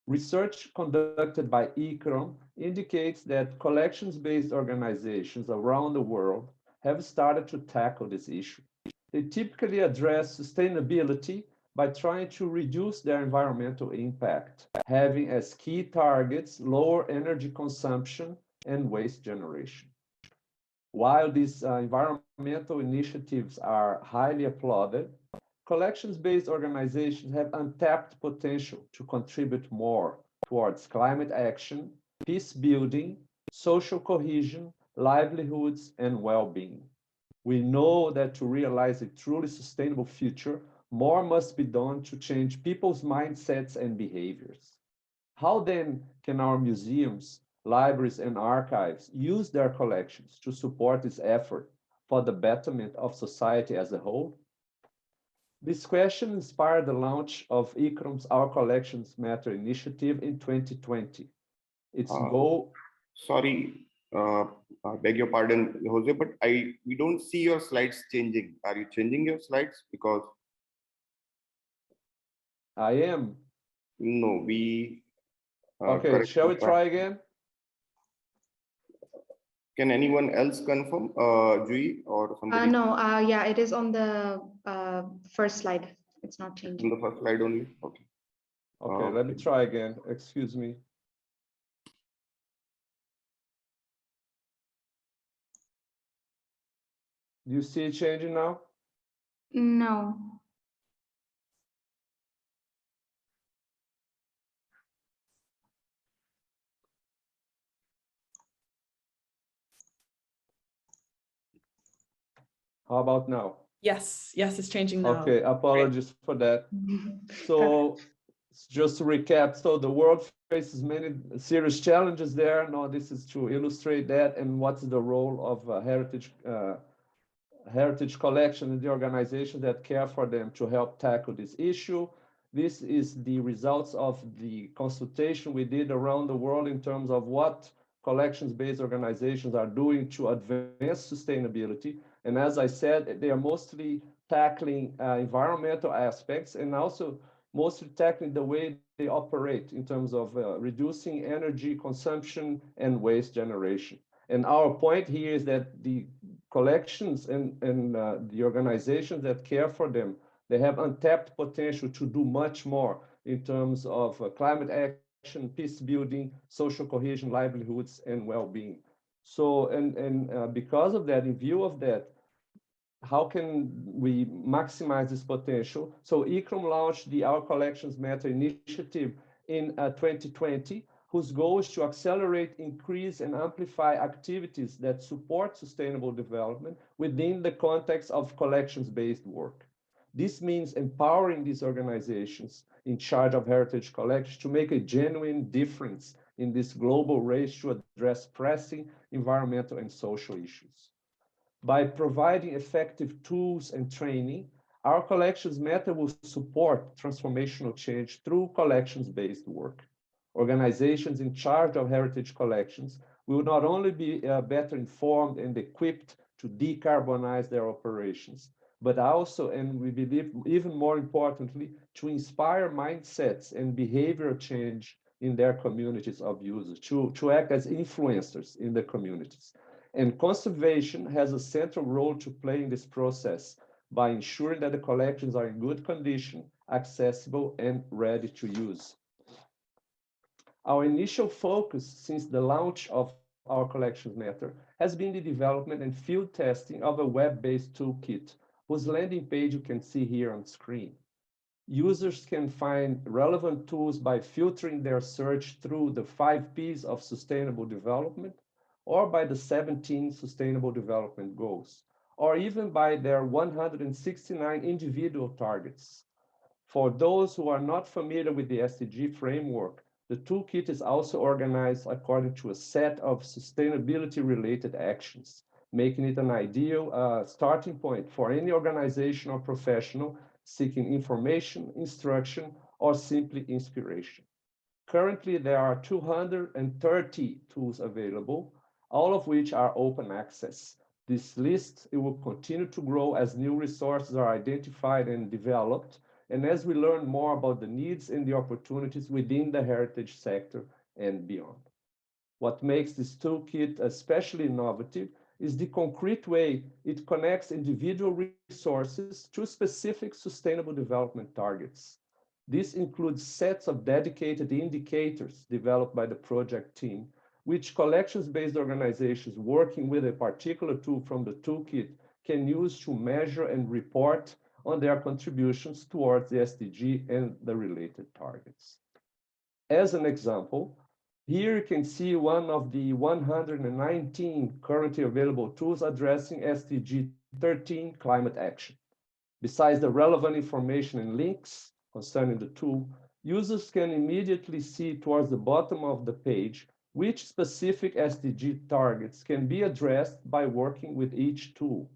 Research conducted by ICROM indicates that collections-based organizations around the world have started to tackle this issue. They typically address sustainability by trying to reduce their environmental impact, having as key targets lower energy consumption and waste generation. While these environmental initiatives are highly applauded, collections-based organizations have untapped potential to contribute more towards climate action, peace building, social cohesion, livelihoods, and well-being. We know that to realize a truly sustainable future, more must be done to change people's mindsets and behaviors. How then can our museums, libraries, and archives use their collections to support this effort for the betterment of society as a whole? This question inspired the launch of ICROM's Our Collections Matter initiative in 2020. Its goal... Sorry, I beg your pardon, Jose, but we don't see your slides changing. Are you changing your slides? Because... I am. No, we... Okay, shall we try again? Can anyone else confirm, Jui or somebody? No, yeah, it is on the first slide. It's not changing. On the first slide only? Okay. Okay, let me try again. Excuse me. Do you see it changing now? No. How about now? Yes, it's changing now. Okay, apologies for that. So just to recap, so the world faces many serious challenges there. Now this is to illustrate that and what's the role of heritage collection and the organizations that care for them to help tackle this issue. This is the results of the consultation we did around the world in terms of what collections-based organizations are doing to advance sustainability. And as I said, they are mostly tackling environmental aspects and also mostly tackling the way they operate in terms of reducing energy consumption and waste generation. And our point here is that the collections and the organizations that care for them, they have untapped potential to do much more in terms of climate action, peace building, social cohesion, livelihoods, and well-being. So, and because of that, in view of that, how can we maximize this potential? So ICROM launched the Our Collections Matter initiative in 2020, whose goal is to accelerate, increase, and amplify activities that support sustainable development within the context of collections-based work. This means empowering these organizations in charge of heritage collections to make a genuine difference in this global race to address pressing environmental and social issues. By providing effective tools and training, our collections method will support transformational change through collections-based work. Organizations in charge of heritage collections will not only be better informed and equipped to decarbonize their operations, but also, and we believe even more importantly, to inspire mindsets and behavioral change in their communities of users, to act as influencers in the communities. And conservation has a central role to play in this process by ensuring that the collections are in good condition, accessible, and ready to use. Our initial focus since the launch of our collections method has been the development and field testing of a web-based toolkit, whose landing page you can see here on screen. Users can find relevant tools by filtering their search through the 5 P's of sustainable development, or by the 17 sustainable development goals, or even by their 169 individual targets. For those who are not familiar with the SDG framework, the toolkit is also organized according to a set of sustainability-related actions, making it an ideal starting point for any organization or professional seeking information, instruction, or simply inspiration. Currently, there are 230 tools available, all of which are open access. This list will continue to grow as new resources are identified and developed, and as we learn more about the needs and the opportunities within the heritage sector and beyond. What makes this toolkit especially innovative is the concrete way it connects individual resources to specific sustainable development targets. This includes sets of dedicated indicators developed by the project team, which collections-based organizations working with a particular tool from the toolkit can use to measure and report on their contributions towards the SDG and the related targets. As an example, here you can see one of the 119 currently available tools addressing SDG 13 climate action. Besides the relevant information and links concerning the tool, users can immediately see towards the bottom of the page which specific SDG targets can be addressed by working with each tool.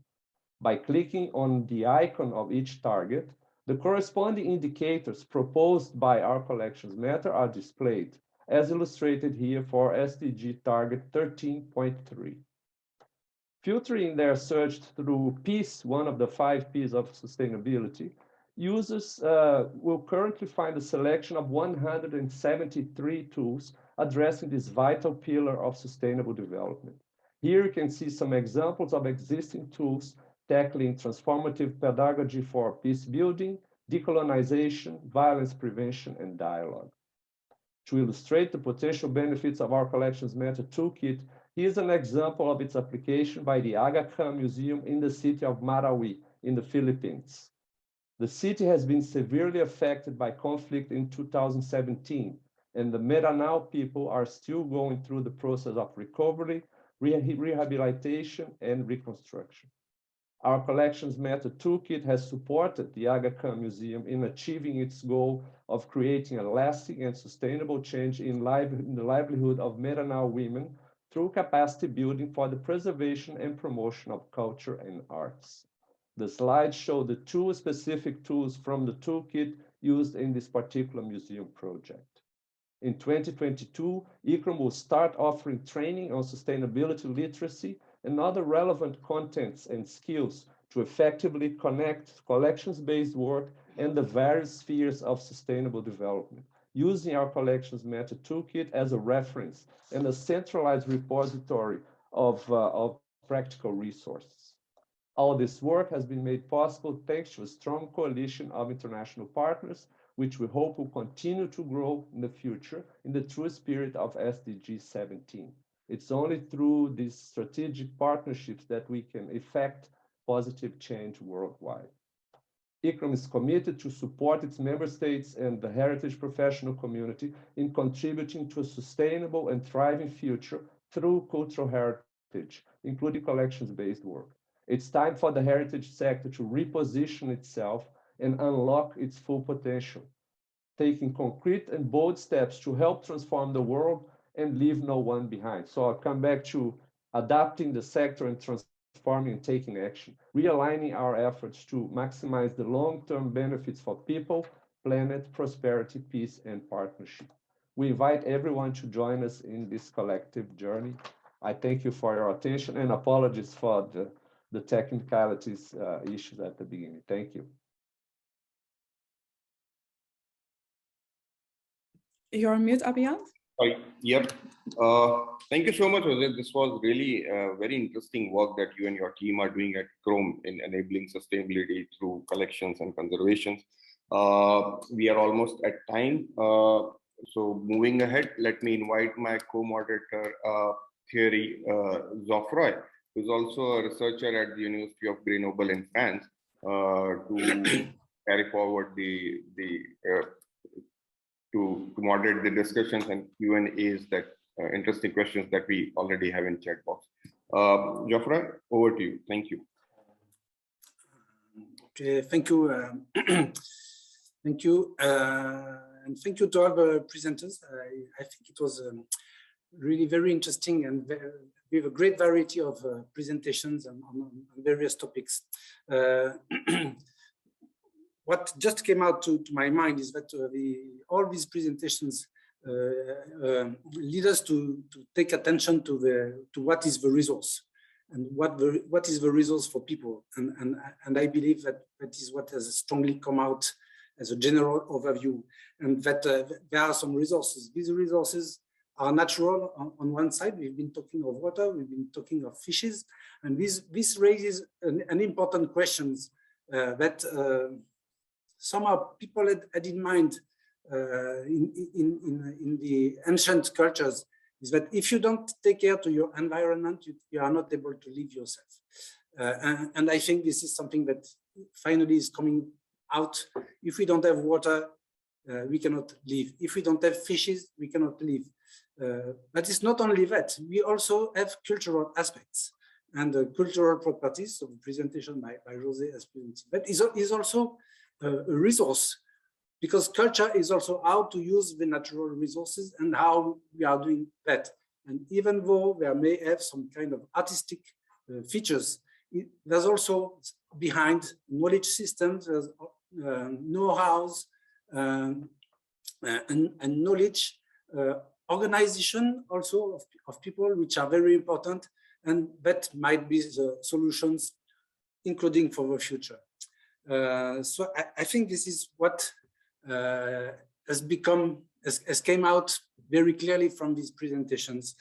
By clicking on the icon of each target, the corresponding indicators proposed by our collections method are displayed, as illustrated here for SDG target 13.3. Filtering their search through Peace, one of the 5 P's of sustainability, users will currently find a selection of 173 tools addressing this vital pillar of sustainable development. Here you can see some examples of existing tools tackling transformative pedagogy for peace building, decolonization, violence prevention, and dialogue. To illustrate the potential benefits of our collections method toolkit, here's an example of its application by the Aga Khan Museum in the city of Marawi in the Philippines. The city has been severely affected by conflict in 2017, and the Meranao people are still going through the process of recovery, rehabilitation, and reconstruction. Our collections method toolkit has supported the Aga Khan Museum in achieving its goal of creating a lasting and sustainable change in the livelihood of Meranao women through capacity building for the preservation and promotion of culture and arts. The slides show the 2 specific tools from the toolkit used in this particular museum project. In 2022, ICRAM will start offering training on sustainability literacy and other relevant contents and skills to effectively connect collections-based work and the various spheres of sustainable development, using our collections method toolkit as a reference and a centralized repository of practical resources. All this work has been made possible thanks to a strong coalition of international partners, which we hope will continue to grow in the future in the true spirit of SDG 17. It's only through these strategic partnerships that we can effect positive change worldwide. ICRAM is committed to support its member states and the heritage professional community in contributing to a sustainable and thriving future through cultural heritage, including collections-based work. It's time for the heritage sector to reposition itself and unlock its full potential, taking concrete and bold steps to help transform the world and leave no one behind. So I'll come back to adapting the sector and transforming and taking action, realigning our efforts to maximize the long-term benefits for people, planet, prosperity, peace, and partnership. We invite everyone to join us in this collective journey. I thank you for your attention and apologies for the technicalities issues at the beginning. Thank you. You're on mute, Abhiyant? Yep. Thank you so much, Jose. This was really very interesting work that you and your team are doing at Chrome in enabling sustainability through collections and conservations. We are almost at time. So moving ahead, let me invite my co-moderator, Thierry Joffroy, who is also a researcher at the University of Grenoble in France, to carry forward to moderate the discussions and Q&As that interesting questions that we already have in chat box. Joffroy, over to you. Thank you. Okay, thank you. Thank you. And thank you to all the presenters. I think it was really very interesting and we have a great variety of presentations on various topics. What just came out to my mind is that all these presentations lead us to take attention to what is the resource and what is the resource for people. And I believe that is what has strongly come out as a general overview, and that there are some resources. These resources are natural on one side. We've been talking of water, we've been talking of fishes, and this raises an important questions that somehow people had in mind in the ancient cultures, is that if you don't take care to your environment, you are not able to live yourself. And I think this is something that finally is coming out. If we don't have water, we cannot live. If we don't have fishes, we cannot live. But it's not only that, we also have cultural aspects and cultural properties. So the presentation by Jose has presented. But is also a resource, because culture is also how to use the natural resources and how we are doing that. And even though there may have some kind of artistic features, there's also behind knowledge systems, there's know-hows and knowledge, organization also of people, which are very important, and that might be the solutions, including for the future. So I think this is what has came out very clearly from these presentations.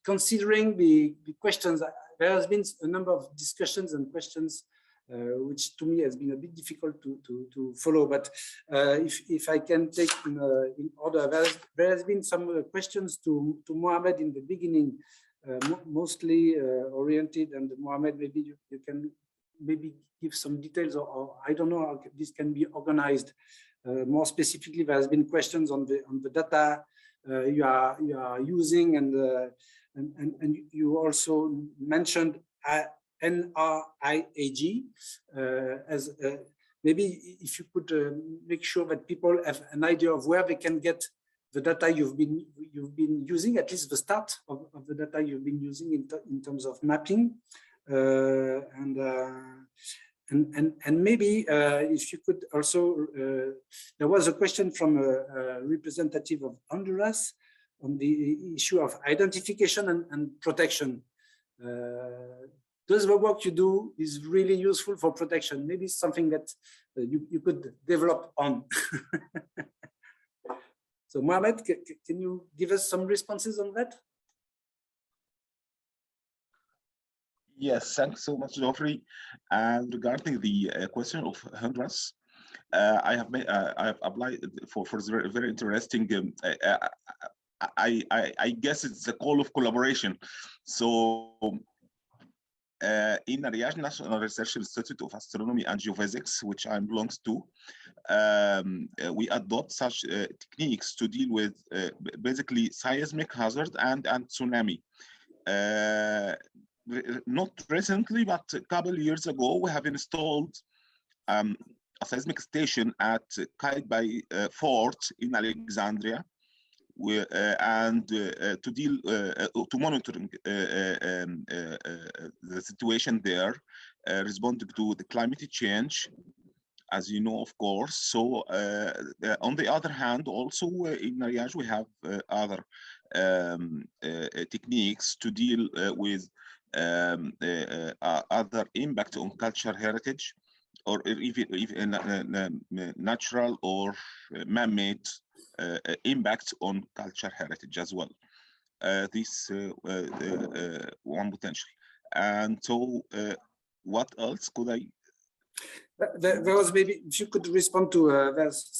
Considering the questions, there has been a number of discussions and questions which to me has been a bit difficult to follow, but if I can take in order, there has been some questions to Mohamed in the beginning, mostly oriented, and Mohamed, maybe you can maybe give some details, or I don't know how this can be organized. More specifically, there has been questions on the data you are using, and you also mentioned NRIAG as maybe if you could make sure that people have an idea of where they can get the data you've been using, at least the start of the data you've been using in terms of mapping, and maybe if you could also, there was a question from a representative of Honduras on the issue of identification and protection. Does the work you do is really useful for protection? Maybe it's something that you could develop on. So Mohamed, can you give us some responses on that? Yes, thanks so much, Joffrey. And regarding the question of Honduras, I have applied for very, very interesting. I guess it's a call of collaboration. So in Riyadh National Research Institute of Astronomy and Geophysics, which I belong to, we adopt such techniques to deal with basically seismic hazard and tsunami. Not recently, but a couple of years ago, we have installed a seismic station at Qaitbay Fort in Alexandria, and to deal to monitoring the situation there, responding to the climate change, as you know, of course. So on the other hand, also in Riyadh, we have other techniques to deal with other impact on cultural heritage, or even natural or man-made impact on cultural heritage as well. This one potential. And so what else could I? There was maybe, if you could respond to there's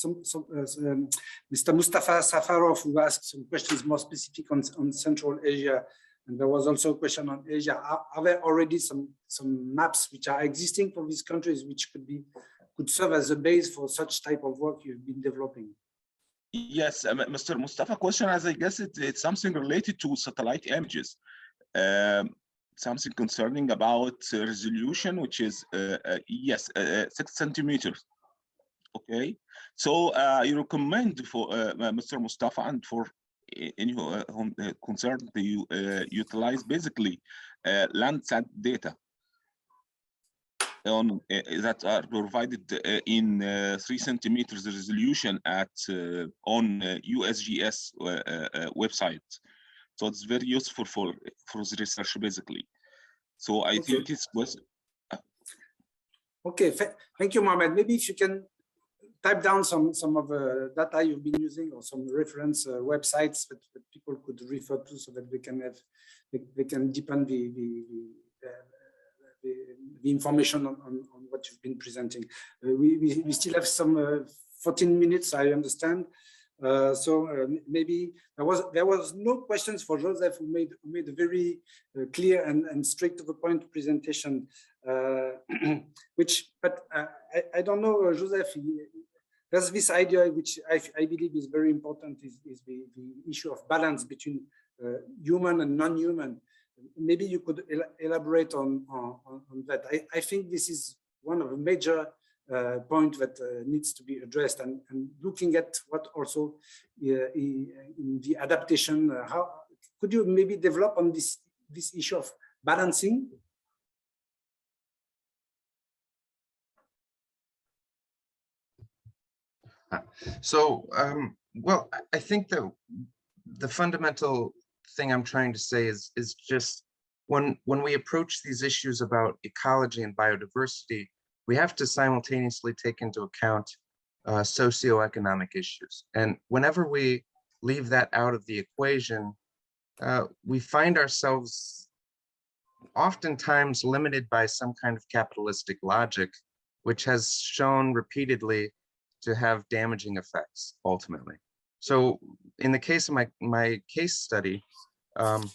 Mr. Mustafa Safarov, who asked some questions more specific on Central Asia. And there was also a question on Asia. Are there already some maps which are existing for these countries, which could serve as a base for such type of work you've been developing? Yes, Mr. Mustafa question, as I guess it's something related to satellite images. Something concerning about resolution, which is, yes, 6 centimeters. Okay, so I recommend for Mr. Mustafa and for any concern to utilize basically Landsat data on that are provided in 3 centimeters resolution at on USGS website. So it's very useful for the research basically. So I think this was. Okay, thank you, Mohamed. Maybe if you can type down some of the data you've been using, or some reference websites that people could refer to, so that they can deepen the information on what you've been presenting. We still have some 14 minutes, I understand. So maybe there was no questions for Joseph, who made a very clear and straight to the point presentation. But I don't know, Joseph. There's this idea, which I believe is very important, is the issue of balance between human and non-human. Maybe you could elaborate on that. I think this is one of the major point that needs to be addressed, and looking at what also in the adaptation, how could you maybe develop on this issue of balancing? So, well, I think that the fundamental thing I'm trying to say is just when we approach these issues about ecology and biodiversity, we have to simultaneously take into account socioeconomic issues. And whenever we leave that out of the equation, we find ourselves oftentimes limited by some kind of capitalistic logic, which has shown repeatedly to have damaging effects ultimately. So in the case of my case study, the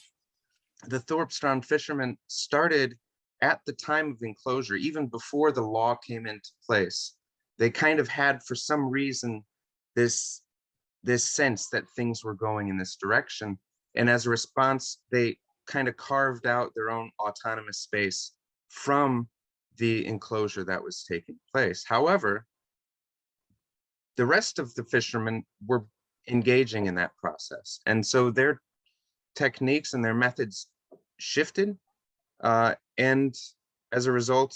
Thorpstrand fishermen started at the time of enclosure, even before the law came into place. They kind of had, for some reason, this sense that things were going in this direction. And as a response, they kind of carved out their own autonomous space from the enclosure that was taking place. However, the rest of the fishermen were engaging in that process. And so their techniques and their methods shifted. And as a result,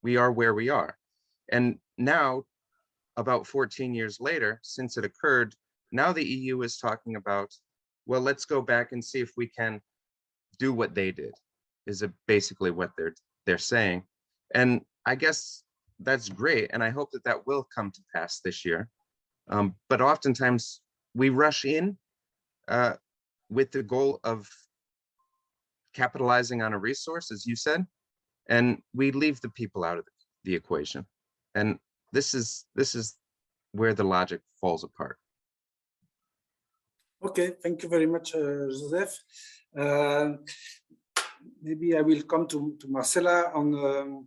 we are where we are. And now, about 14 years later, since it occurred, now the EU is talking about, well, let's go back and see if we can do what they did, is basically what they're saying. And I guess that's great. And I hope that will come to pass this year. But oftentimes we rush in with the goal of capitalizing on a resource, as you said, and we leave the people out of the equation. And this is where the logic falls apart. Okay, thank you very much, Joseph. maybe I will come to Marcela on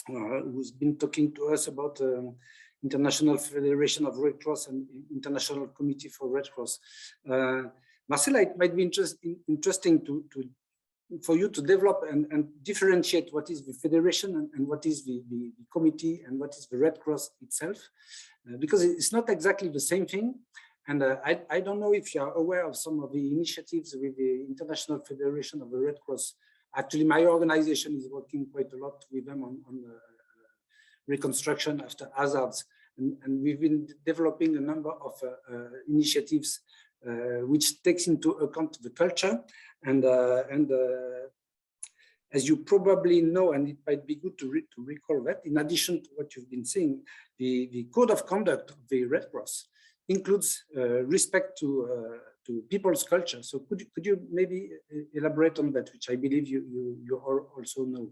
who's been talking to us about International Federation of Red Cross and International Committee for Red Cross. Marcela, it might be interesting for you to develop and differentiate what is the federation and what is the committee and what is the Red Cross itself, because it's not exactly the same thing. And I don't know if you are aware of some of the initiatives with the International Federation of the Red Cross. Actually, my organization is working quite a lot with them on reconstruction after hazards. And we've been developing a number of initiatives which takes into account the culture. And as you probably know, and it might be good to recall that, in addition to what you've been saying, the code of conduct of the Red Cross includes respect to people's culture. So could you maybe elaborate on that, which I believe you also know?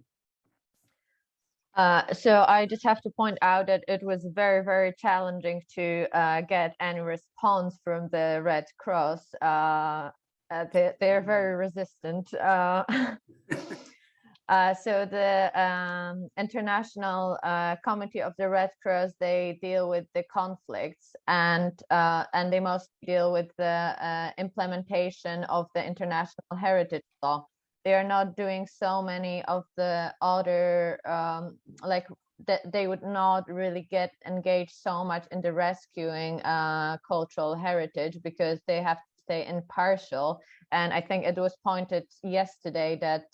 So I just have to point out that it was very, very challenging to get any response from the Red Cross. They're very resistant. So the International Committee of the Red Cross, they deal with the conflicts and they mostly deal with the implementation of the international heritage law. They are not doing so many of the other, like they would not really get engaged so much in the rescuing cultural heritage because they have to stay impartial. And I think it was pointed yesterday that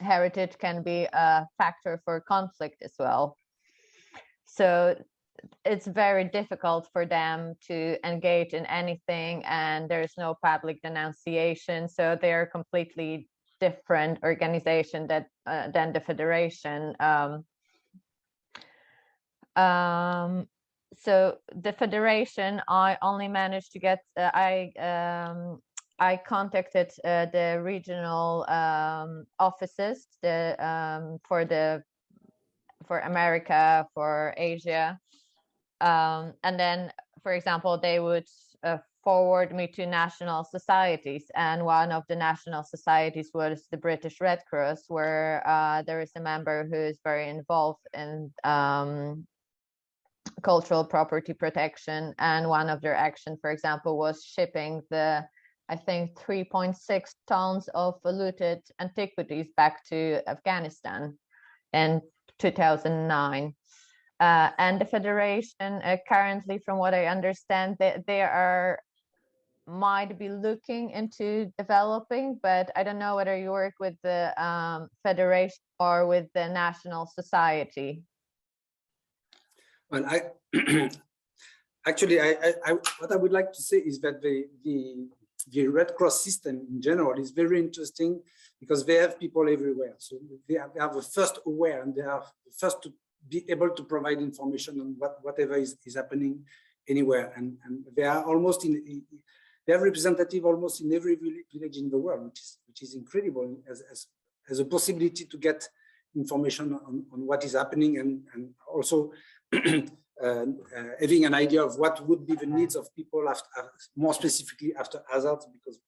heritage can be a factor for conflict as well. So it's very difficult for them to engage in anything, and there's no public denunciation. So they're a completely different organization than the federation. So the federation, I only managed to get, I contacted the regional offices for America, for Asia. And then, for example, they would forward me to national societies. And one of the national societies was the British Red Cross, where there is a member who is very involved in cultural property protection. And one of their actions, for example, was shipping I think 3.6 tons of looted antiquities back to Afghanistan in 2009. And the federation currently, from what I understand, they might be looking into developing, but I don't know whether you work with the federation or with the national society. Well, actually, what I would like to say is that the Red Cross system in general is very interesting because they have people everywhere. So they are the first aware, and they are the first to be able to provide information on whatever is happening anywhere. And they are almost they have representative almost in every village in the world, which is incredible as a possibility to get information on what is happening and also having an idea of what would be the needs of people after, more specifically after hazards, because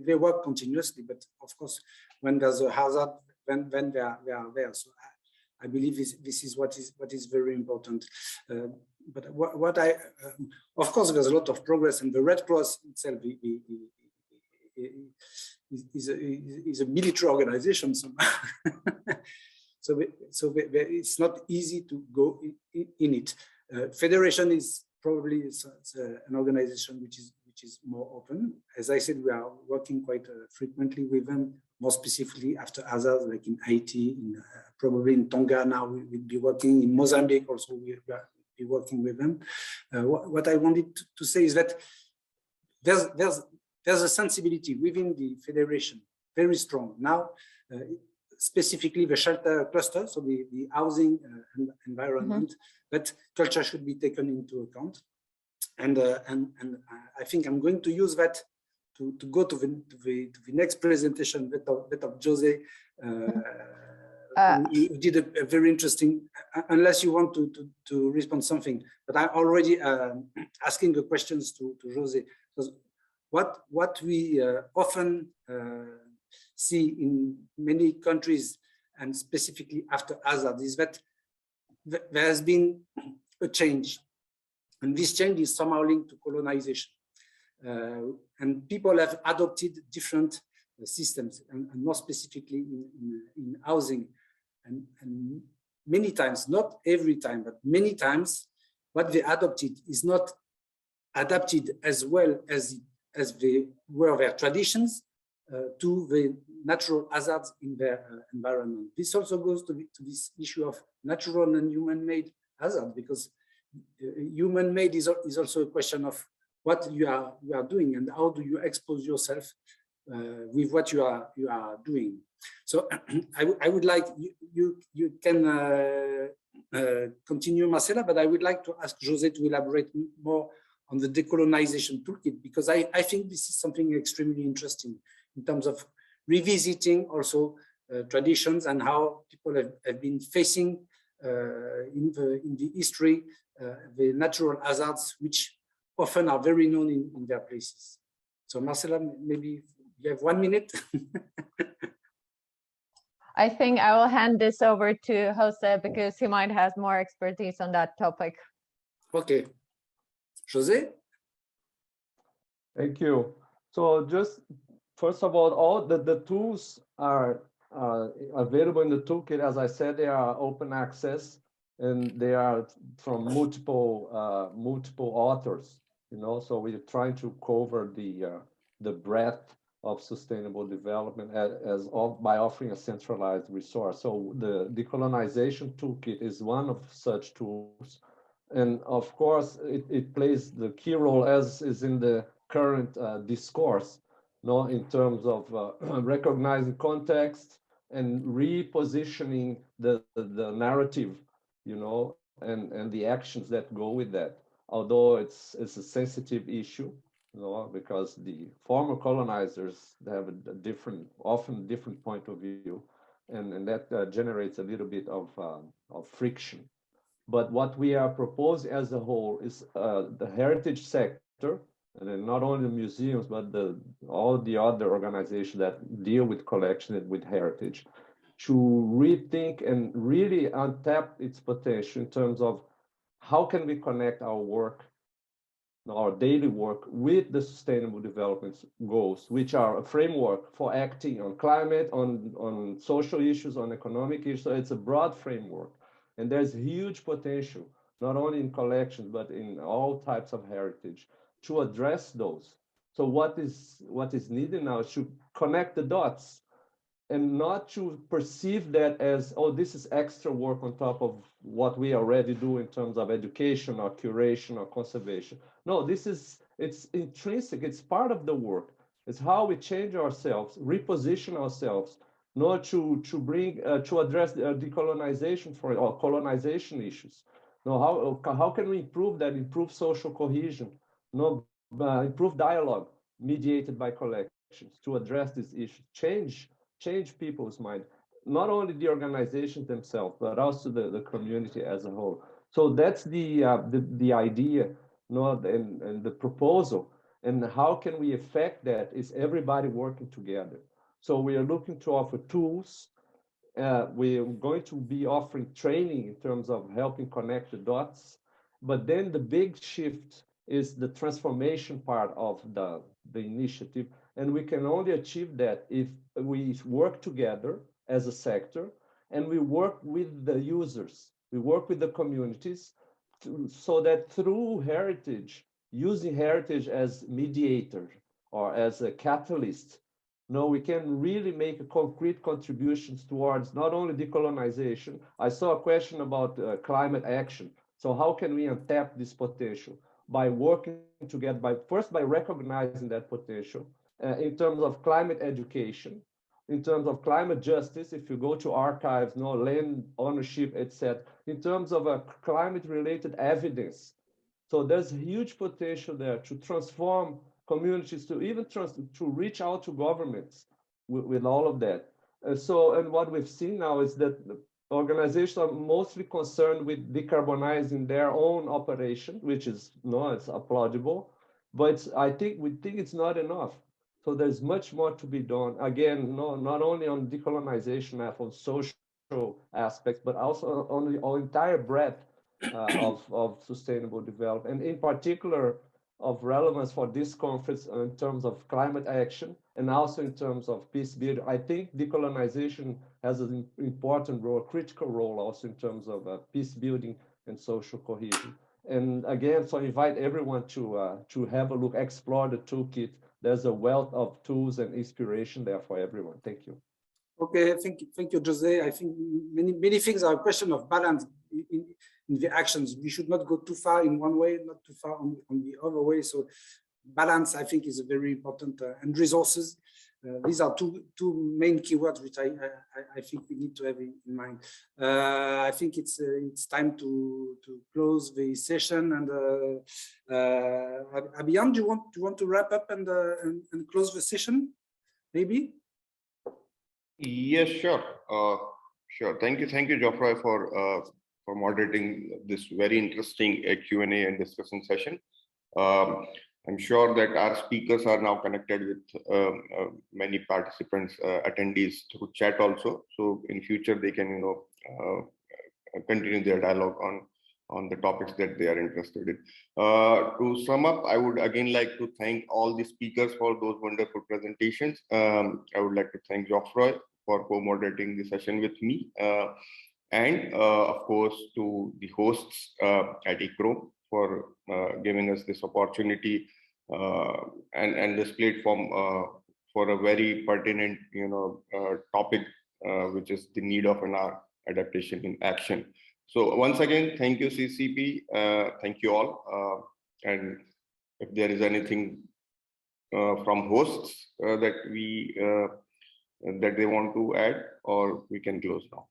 they work continuously. But of course, when there's a hazard, then they are there. So I believe this is what is very important. But what of course, there's a lot of progress, and the Red Cross itself is a military organization. So it's not easy to go in it. Federation is probably an organization which is more open. As I said, we are working quite frequently with them, more specifically after hazards, like in Haiti, probably in Tonga now. We'll be working in Mozambique also. We'll be working with them. What I wanted to say is that there's a sensibility within the federation, very strong now. Specifically the shelter cluster, so the housing and environment, but culture should be taken into account. And I think I'm going to use that to go to the next presentation that of Jose, who did a very interesting, unless you want to respond something, but I'm already asking the questions to Jose, because what we often see in many countries, and specifically after hazard, is that there has been a change. And this change is somehow linked to colonization. And people have adopted different systems, and more specifically in housing. And many times, not every time, but many times, what they adopted is not adapted as well as they were their traditions to the natural hazards in their environment. This also goes to this issue of natural and human-made hazard, because human-made is also a question of what you are doing and how do you expose yourself with what you are doing. So I would like you can continue, Marcela, but I would like to ask José to elaborate more on the decolonization toolkit, because I think this is something extremely interesting in terms of revisiting also traditions and how people have been facing in the history the natural hazards, which often are very known in their places. So Marcela, maybe you have 1 minute. I think I will hand this over to José because he might have more expertise on that topic. Okay. José? Thank you. So just first of all the tools are available in the toolkit. As I said, they are open access and they are from multiple authors. You know, so we're trying to cover the breadth of sustainable development by offering a centralized resource. So the decolonization toolkit is one of such tools. And of course, it plays the key role as is in the current discourse, no, in terms of recognizing context and repositioning the narrative, you know, and the actions that go with that. Although it's a sensitive issue, you know, because the former colonizers have a often different point of view, and that generates a little bit of friction. But what we are proposing as a whole is the heritage sector, and then not only the museums, but all the other organizations that deal with collection and with heritage, to rethink and really untap its potential in terms of how can we connect our work, our daily work, with the sustainable development goals, which are a framework for acting on climate, on social issues, on economic issues. So it's a broad framework. And there's huge potential, not only in collections, but in all types of heritage, to address those. So what is needed now is to connect the dots and not to perceive that as, oh, this is extra work on top of what we already do in terms of education or curation or conservation. No, it's intrinsic, it's part of the work. It's how we change ourselves, reposition ourselves, not to address decolonization or colonization issues. No, how can we improve that? Improve social cohesion, improve dialogue mediated by collections to address these issues, change people's mind, not only the organizations themselves, but also the community as a whole. So that's the idea, and the proposal. And how can we affect that is everybody working together. So we are looking to offer tools. We are going to be offering training in terms of helping connect the dots. But then the big shift is the transformation part of the initiative. And we can only achieve that if we work together as a sector and we work with the users, we work with the communities so that through heritage, using heritage as mediator or as a catalyst, we can really make concrete contributions towards not only decolonization. I saw a question about climate action. So how can we untap this potential? By working together, first by recognizing that potential in terms of climate education, in terms of climate justice, if you go to archives, land ownership, etc., in terms of climate-related evidence. So there's huge potential there to transform communities, to even to reach out to governments with all of that. And what we've seen now is that organizations are mostly concerned with decarbonizing their own operation, which is it's applaudable, but we think it's not enough. So there's much more to be done. Again, not only on decolonization, on social aspects, but also on the entire breadth of sustainable development, and in particular of relevance for this conference in terms of climate action and also in terms of peace building. I think decolonization has an important role, a critical role also in terms of peace building and social cohesion. And again, so I invite everyone to have a look, explore the toolkit. There's a wealth of tools and inspiration there for everyone. Thank you. Okay, thank you, Jose. I think many things are a question of balance in the actions. We should not go too far in one way, not too far on the other way. So balance, I think, is a very important, and resources. These are two main keywords which I think we need to have in mind. I think it's time to close the session. And Abhiyant, do you want to wrap up and close the session, maybe? Yes, sure. Sure. Thank you, Joffroy, for moderating this very interesting Q&A and discussion session. I'm sure that our speakers are now connected with many participants, attendees through chat also. So in future they can, continue their dialogue on the topics that they are interested in. To sum up, I would again like to thank all the speakers for those wonderful presentations. I would like to thank Joffroy for co-moderating the session with me, and of course to the hosts at ICRO for giving us this opportunity and this platform for a very pertinent, topic, which is the need of an adaptation in action. So once again, thank you, CCP. Thank you all. And if there is anything from hosts that they want to add, or we can close now.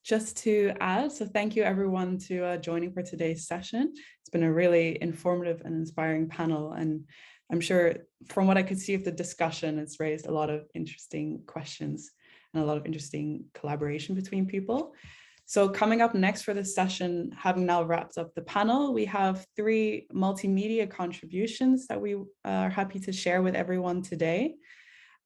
Just to add, so thank you everyone to joining for today's session. It's been a really informative and inspiring panel, and I'm sure from what I could see of the discussion, it's raised a lot of interesting questions and a lot of interesting collaboration between people. So coming up next for this session, having now wrapped up the panel, we have 3 multimedia contributions that we are happy to share with everyone today.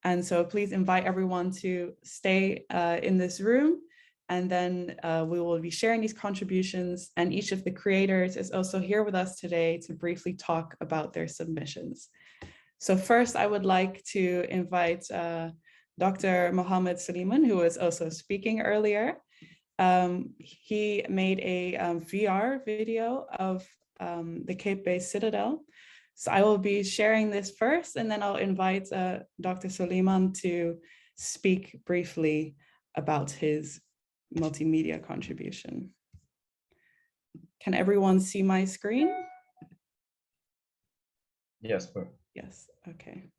And so please invite everyone to stay in this room, and then we will be sharing these contributions, and each of the creators is also here with us today to briefly talk about their submissions. So first, I would like to invite Dr. Mohamed Soliman, who was also speaking earlier. He made a VR video of the Cape-based Citadel. So I will be sharing this first, and then I'll invite Dr. Soliman to speak briefly about his multimedia contribution. Can everyone see my screen? Yes, sir. Yes, okay.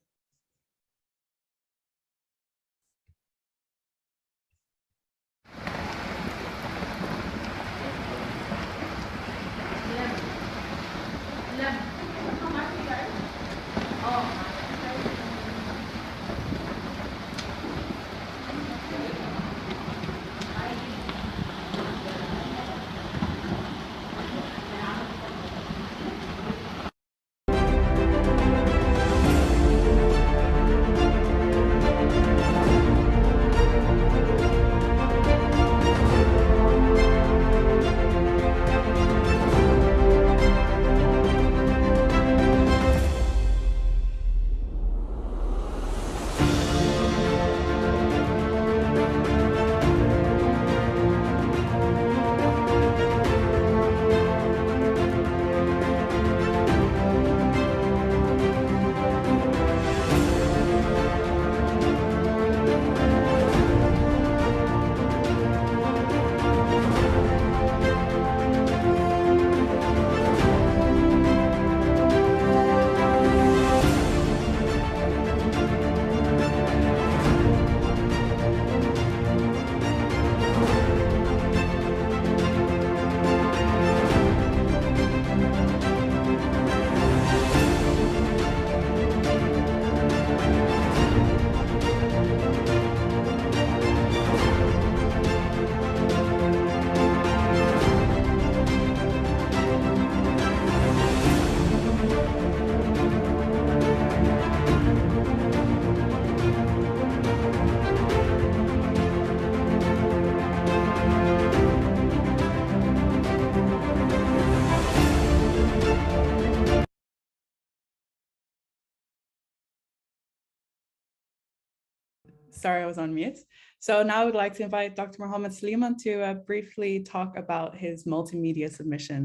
sorry, I was on mute. So now I would like to invite Dr. Mohamed Soliman to briefly talk about his multimedia submission.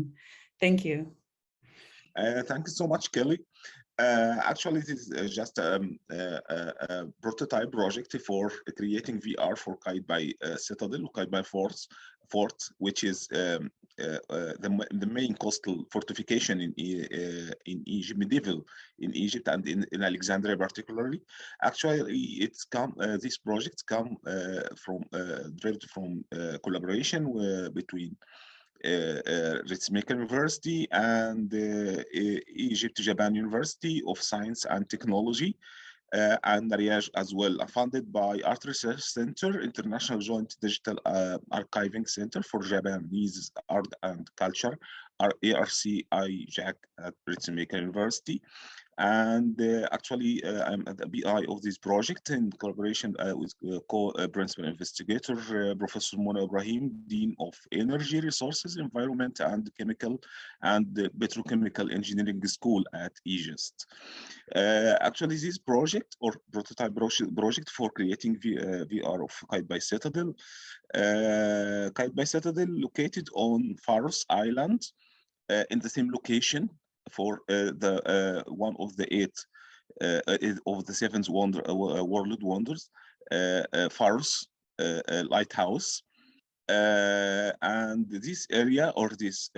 Thank you. Thank you so much, Kelly. Actually, this is just a prototype project for creating VR for Kite by Citadel, Kite by Fort, which is the main coastal fortification in Egypt, medieval in Egypt and in Alexandria particularly. Actually, these projects come derived from collaboration between Ritsumeikan University and Egypt-Japan University of Science and Technology, and Riyadh as well, funded by Art Research Center, International Joint Digital Archiving Center for Japanese Art and Culture, ARCIJAC at Ritsumeikan University. And actually, I'm at the BI of this project in collaboration with co-principal investigator, Professor Mona Ibrahim, Dean of Energy Resources, Environment and Chemical and Petrochemical Engineering School at Aegis. Actually, this project or prototype project for creating VR of Kite by Citadel. Kite by Citadel located on Faroes Island in the same location for the one of the 8 of the 7 world wonders, Faroes lighthouse. And this area or this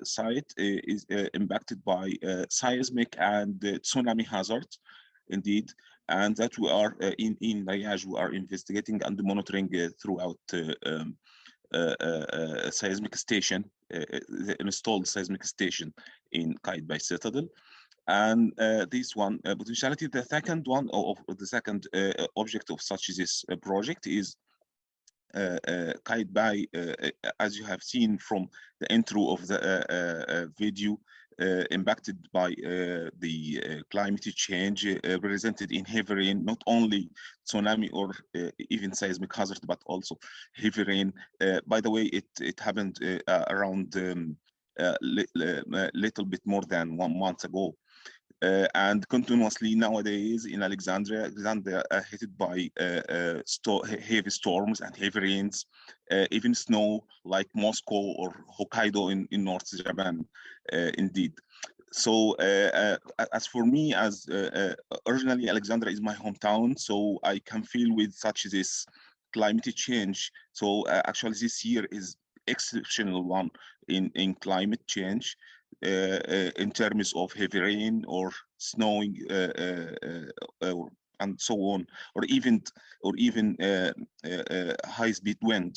site is impacted by seismic and tsunami hazard, indeed, and that we are in Riyadh, we are investigating and monitoring throughout seismic station, the installed seismic station in Kite by Citadel. And this one potentiality, the second one of the second object of such this project is Kite by, as you have seen from the intro of the video, impacted by the climate change, represented in heavy rain, not only tsunami or even seismic hazard, but also heavy rain. By the way, it happened around little bit more than 1 month ago. And continuously nowadays in Alexandria hit by heavy storms and heavy rains, even snow like Moscow or Hokkaido in North Japan, indeed. So as for me, as originally Alexandria is my hometown, so I can feel with such this climate change. So actually this year is exceptional one in climate change. In terms of heavy rain or snowing and so on, or even high-speed wind.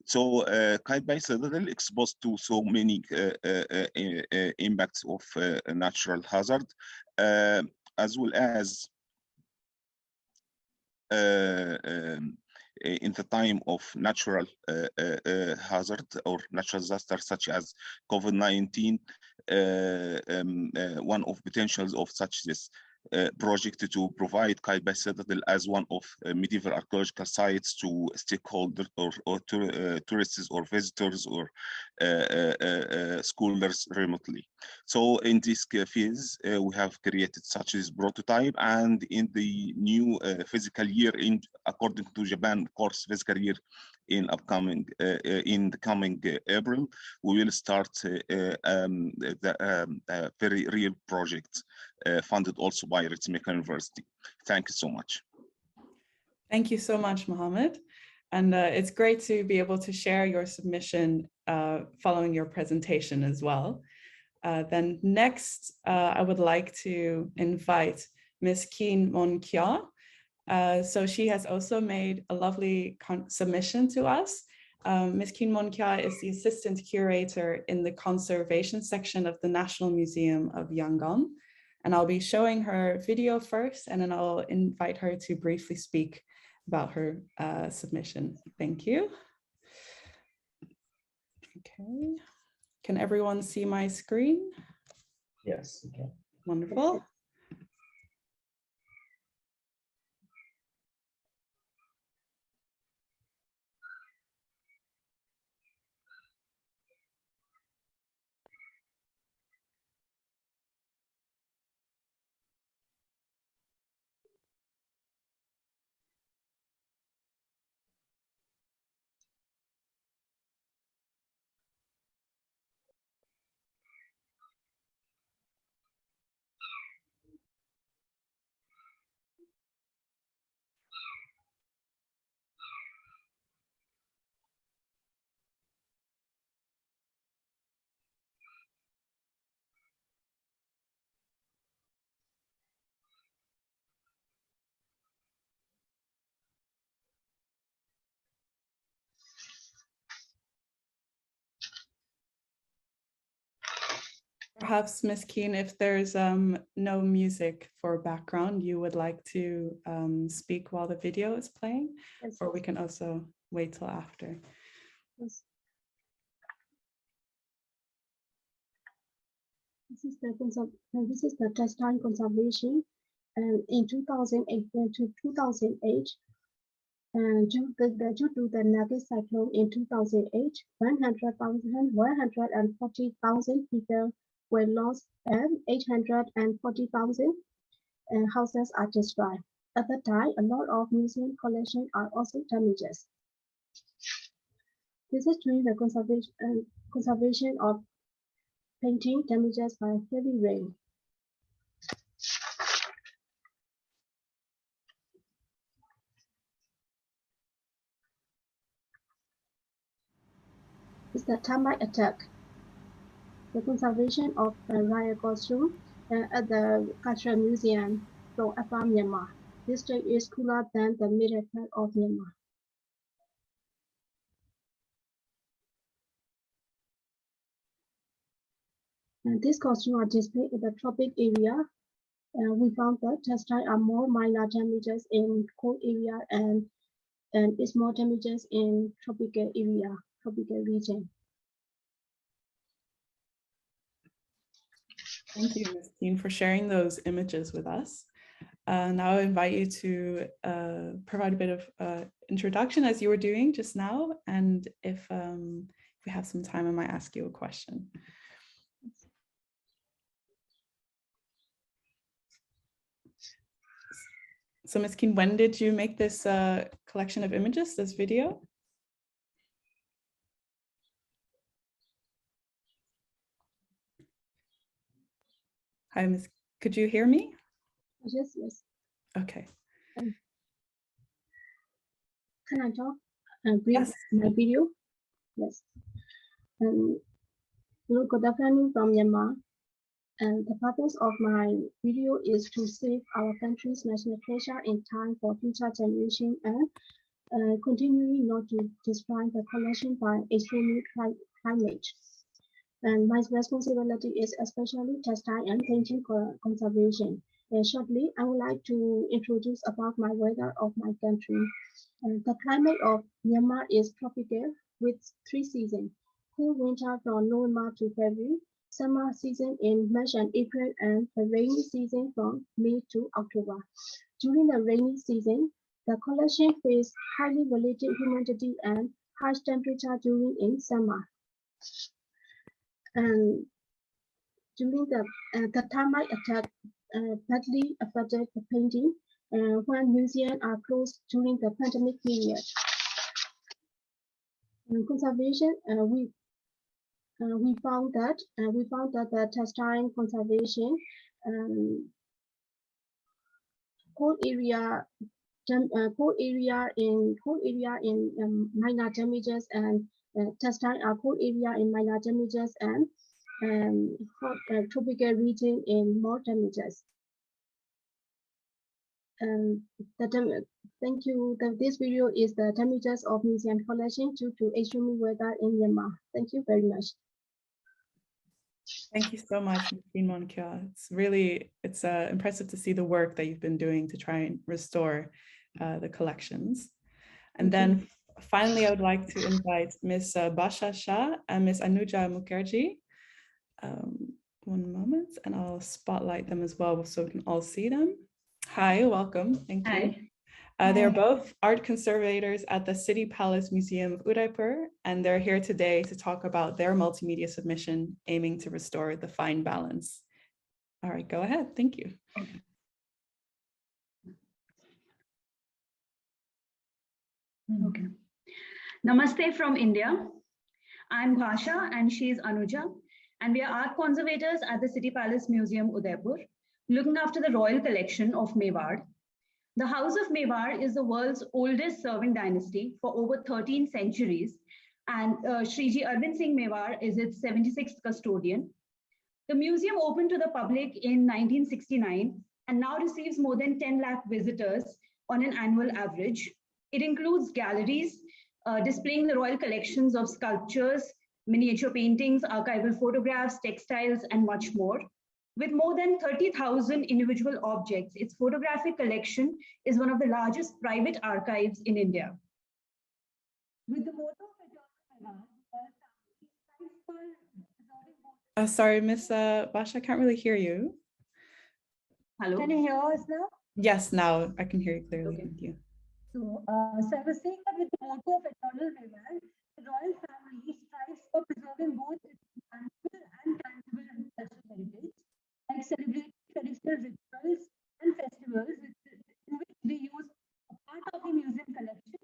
So Kite by Citadel exposed to so many impacts of natural hazard, as well as in the time of natural hazard or natural disaster such as COVID-19, one of potentials of such this project to provide Kite by Citadel as one of medieval archaeological sites to stakeholders or tourists or visitors or scholars remotely. So in this phase, we have created such as prototype, and in the new physical year, according to Japan course physical year in the coming April, we will start the very real project funded also by Ritsumeikan University. Thank you so much. Thank you so much, Mohamed. And it's great to be able to share your submission following your presentation as well. Then next, I would like to invite Ms. Keen Mon Kya. So she has also made a lovely submission to us. Ms. Keen Mon Kya is the assistant curator in the conservation section of the National Museum of Yangon. And I'll be showing her video first, and then I'll invite her to briefly speak about her submission. Thank you. Okay. Can everyone see my screen? Yes. Okay. Wonderful. perhaps, Ms. Keen, if there's no music for background, you would like to speak while the video is playing, Yes. or we can also wait till after. Yes. This is the textile conservation, and in 2008 to 2008, due to the Nagin cyclone in 2008, 140,000 people were lost and 840,000 houses are destroyed. At that time, a lot of museum collections are also damaged. This is during the conservation of painting damages by heavy rain. It's the termite attack. The conservation of the rare costume at the Cultural Museum from Assam, Myanmar. This state is cooler than the middle part of Myanmar. And these costumes are displayed in the tropic area. We found that textiles are more minor damages in cold area and it's more damages in tropical area, tropical region. Thank you, Ms. Keen, for sharing those images with us. Now I invite you to provide a bit of introduction as you were doing just now, and if we have some time, I might ask you a question. So Ms. Keen, when did you make this collection of images, this video? Hi, Ms. Could you hear me? Yes, yes. Okay. Can I talk? Bring Yes. my video? Yes. Hello, good afternoon from Myanmar. And the purpose of my video is to save our country's national treasure in time for future generation and continuing not to destroy the collection by extreme climate. And my responsibility is especially textile and painting conservation. Shortly, I would like to introduce about my weather of my country. The climate of Myanmar is tropical with 3 seasons: cool winter from November to February, summer season in March and April, and the rainy season from May to October. During the rainy season, the collection faces highly relative humidity and harsh temperature during summer. And during the termite attack badly affected the painting when museums are closed during the pandemic period. In conservation, we found that the textile conservation cold area in minor damages and textile are cold area in minor damages and tropical region in more damages. Thank you. This video is the damages of museum collection due to extreme weather in Myanmar. Thank you very much. Thank you so much, Ms. Keen Monkia. It's impressive to see the work that you've been doing to try and restore the collections. And then finally, I would like to invite Ms. Basha Shah and Ms. Anuja Mukherjee. One moment, and I'll spotlight them as well so we can all see them. Hi, welcome. Thank you. They are both art conservators at the City Palace Museum of Udaipur, and they're here today to talk about their multimedia submission aiming to restore the fine balance. All right, go ahead. Thank you. Okay. Namaste from India. I'm Bhasha and she's Anuja, and we are art conservators at the City Palace Museum Udaipur, looking after the royal collection of Mewar. The House of Mewar is the world's oldest serving dynasty for over 13 centuries, and Shriji Arvind Singh Mewar is its 76th custodian. The museum opened to the public in 1969 and now receives more than 10 lakh visitors on an annual average. It includes galleries displaying the royal collections of sculptures, miniature paintings, archival photographs, textiles, and much more. With more than 30,000 individual objects, its photographic collection is one of the largest private archives in India. With the motto of Sorry, Miss Basha, I can't really hear you. Hello. Can you hear us now? Yes, now I can hear you clearly. Okay. Thank you. So I was saying that with the motto of eternal renewal, the royal family strives for preserving both its tangible and tangible cultural heritage, like celebrating traditional rituals and festivals in which they use a part of the museum collection.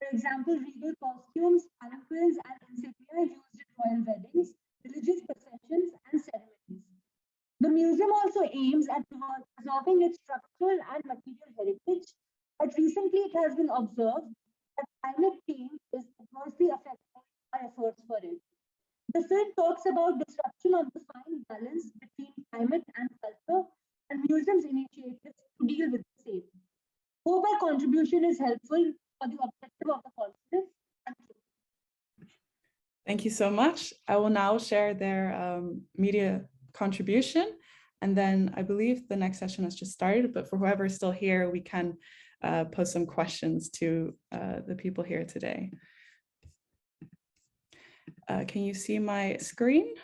For example, regal costumes, palanquins, and insignia used in royal weddings, religious processions, and ceremonies. The museum also aims at preserving its structural and material heritage, but recently it has been observed that climate change is adversely affecting our efforts for it. The film talks about disruption of the fine balance between climate and culture and museums' initiatives to deal with the same. Hope our contribution is helpful for the objective of the conference. Thank you. Thank you so much. I will now share their media contribution. And then I believe the next session has just started, but for whoever is still here, we can pose some questions to the people here today. Can you see my screen?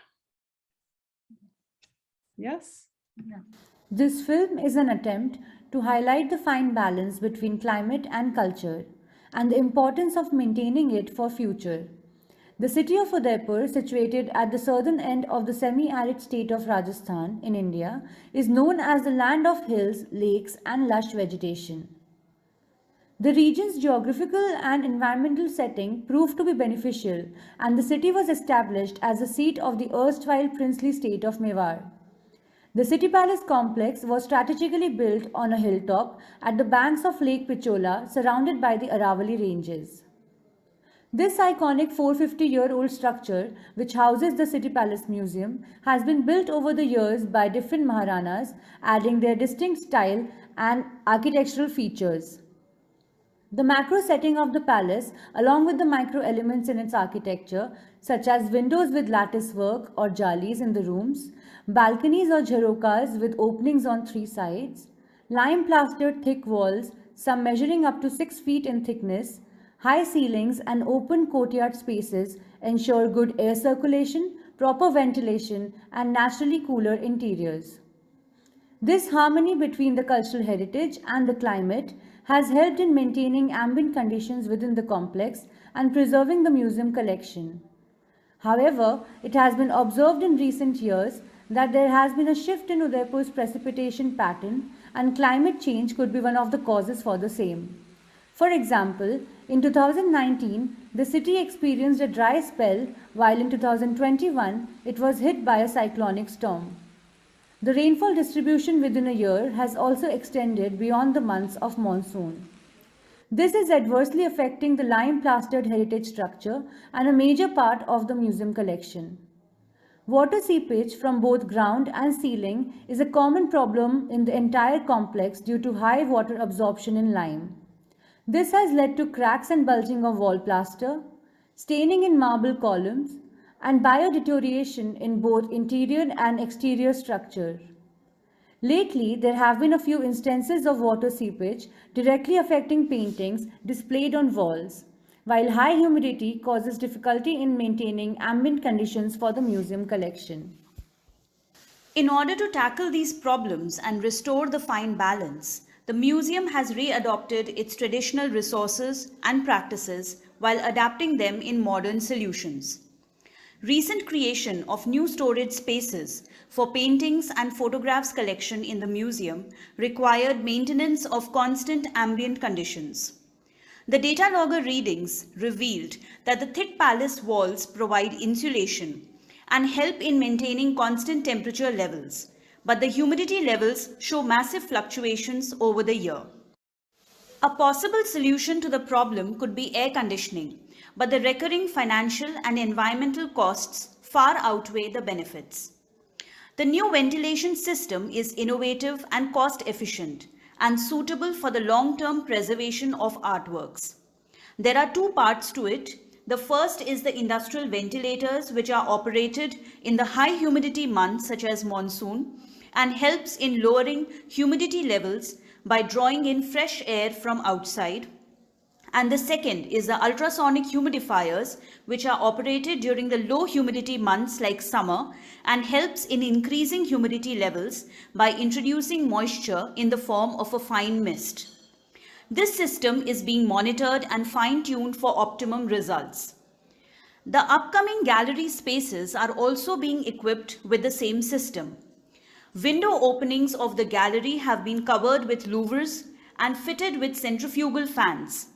Yes? This film is an attempt to highlight the fine balance between climate and culture and the importance of maintaining it for future. The city of Udaipur, situated at the southern end of the semi-arid state of Rajasthan in India, is known as the land of hills, lakes, and lush vegetation. The region's geographical and environmental setting proved to be beneficial, and the city was established as the seat of the erstwhile princely state of Mewar. The city palace complex was strategically built on a hilltop at the banks of Lake Pichola, surrounded by the Aravalli ranges. This iconic 450-year-old structure, which houses the City Palace Museum, has been built over the years by different Maharanas, adding their distinct style and architectural features. The macro setting of the palace, along with the micro elements in its architecture, such as windows with lattice work or jalis in the rooms, balconies or jharokas with openings on 3 sides, lime-plastered thick walls, some measuring up to 6 feet in thickness, high ceilings and open courtyard spaces ensure good air circulation, proper ventilation, and naturally cooler interiors. This harmony between the cultural heritage and the climate has helped in maintaining ambient conditions within the complex and preserving the museum collection. However, it has been observed in recent years that there has been a shift in Udaipur's precipitation pattern, and climate change could be one of the causes for the same. For example, in 2019, the city experienced a dry spell, while in 2021, it was hit by a cyclonic storm. The rainfall distribution within a year has also extended beyond the months of monsoon. This is adversely affecting the lime-plastered heritage structure and a major part of the museum collection. Water seepage from both ground and ceiling is a common problem in the entire complex due to high water absorption in lime. This has led to cracks and bulging of wall plaster, staining in marble columns, and biodeterioration in both interior and exterior structure. Lately, there have been a few instances of water seepage directly affecting paintings displayed on walls, while high humidity causes difficulty in maintaining ambient conditions for the museum collection. In order to tackle these problems and restore the fine balance, the museum has readopted its traditional resources and practices while adapting them in modern solutions. Recent creation of new storage spaces for paintings and photographs collection in the museum required maintenance of constant ambient conditions. The data logger readings revealed that the thick palace walls provide insulation and help in maintaining constant temperature levels, but the humidity levels show massive fluctuations over the year. A possible solution to the problem could be air conditioning, but the recurring financial and environmental costs far outweigh the benefits. The new ventilation system is innovative and cost efficient and suitable for the long-term preservation of artworks. There are 2 parts to it: The first is the industrial ventilators, which are operated in the high humidity months such as monsoon and helps in lowering humidity levels by drawing in fresh air from outside. And the second is the ultrasonic humidifiers, which are operated during the low humidity months like summer and helps in increasing humidity levels by introducing moisture in the form of a fine mist. This system is being monitored and fine-tuned for optimum results. The upcoming gallery spaces are also being equipped with the same system. Window openings of the gallery have been covered with louvers and fitted with centrifugal fans.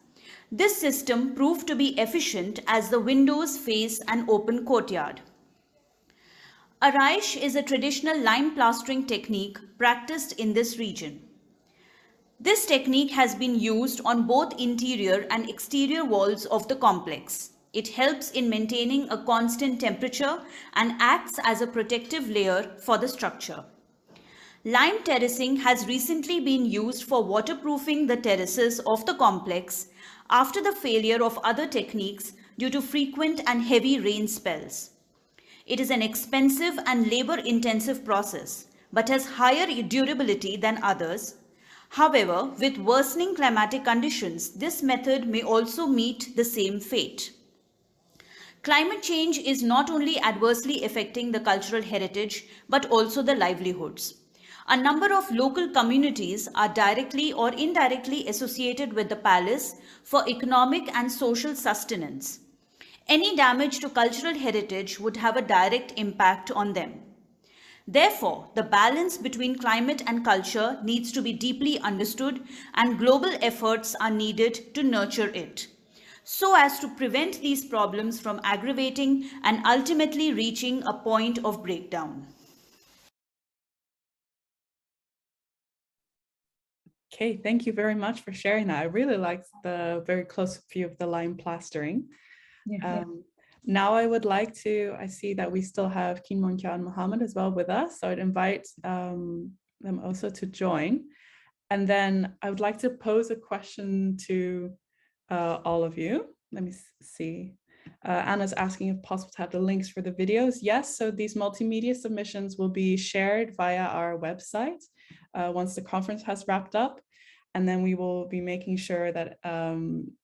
This system proved to be efficient as the windows face an open courtyard. Araish is a traditional lime plastering technique practiced in this region. This technique has been used on both interior and exterior walls of the complex. It helps in maintaining a constant temperature and acts as a protective layer for the structure. Lime terracing has recently been used for waterproofing the terraces of the complex after the failure of other techniques due to frequent and heavy rain spells. It is an expensive and labor-intensive process, but has higher durability than others. However, with worsening climatic conditions, this method may also meet the same fate. Climate change is not only adversely affecting the cultural heritage, but also the livelihoods. A number of local communities are directly or indirectly associated with the palace for economic and social sustenance. Any damage to cultural heritage would have a direct impact on them. Therefore, the balance between climate and culture needs to be deeply understood, and global efforts are needed to nurture it, so as to prevent these problems from aggravating and ultimately reaching a point of breakdown. Okay, thank you very much for sharing that. I really liked the very close view of the lime plastering. Now I would like to, I see that we still have Keen Monkia and Mohamed as well with us, so I'd invite them also to join. And then I would like to pose a question to all of you. Let me see. Anna's asking if possible to have the links for the videos. Yes, so these multimedia submissions will be shared via our website once the conference has wrapped up. And then we will be making sure that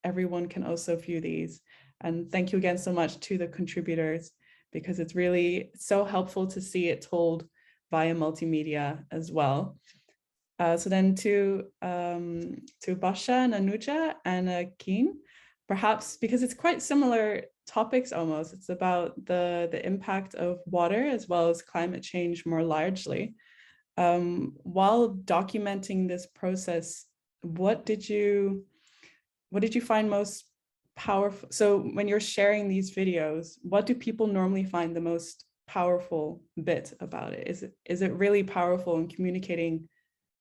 everyone can also view these. And thank you again so much to the contributors, because it's really so helpful to see it told via multimedia as well. So then to Basha and Anuja and Keen, perhaps because it's quite similar topics almost, it's about the impact of water as well as climate change more largely. While documenting this process, what did you find most powerful? So when you're sharing these videos, what do people normally find the most powerful bit about it? Is it really powerful in communicating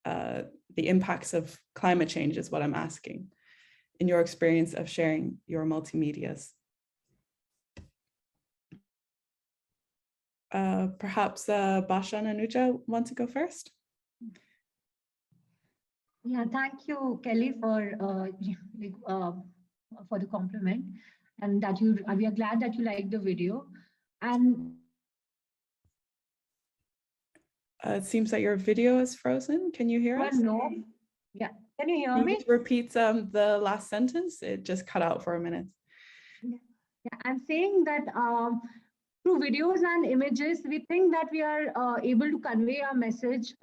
the impacts of climate change is what I'm asking, in your experience of sharing your multimedias? Perhaps Basha and Anuja want to go first? Yeah, thank you, Kelly, for the compliment, and that we are glad that you liked the video. And it seems that your video is frozen. Can you hear us? No. Yeah, can you hear Can me? you just repeat the last sentence? It just cut out for a minute. Yeah, I'm saying that through videos and images, we think that we are able to convey our message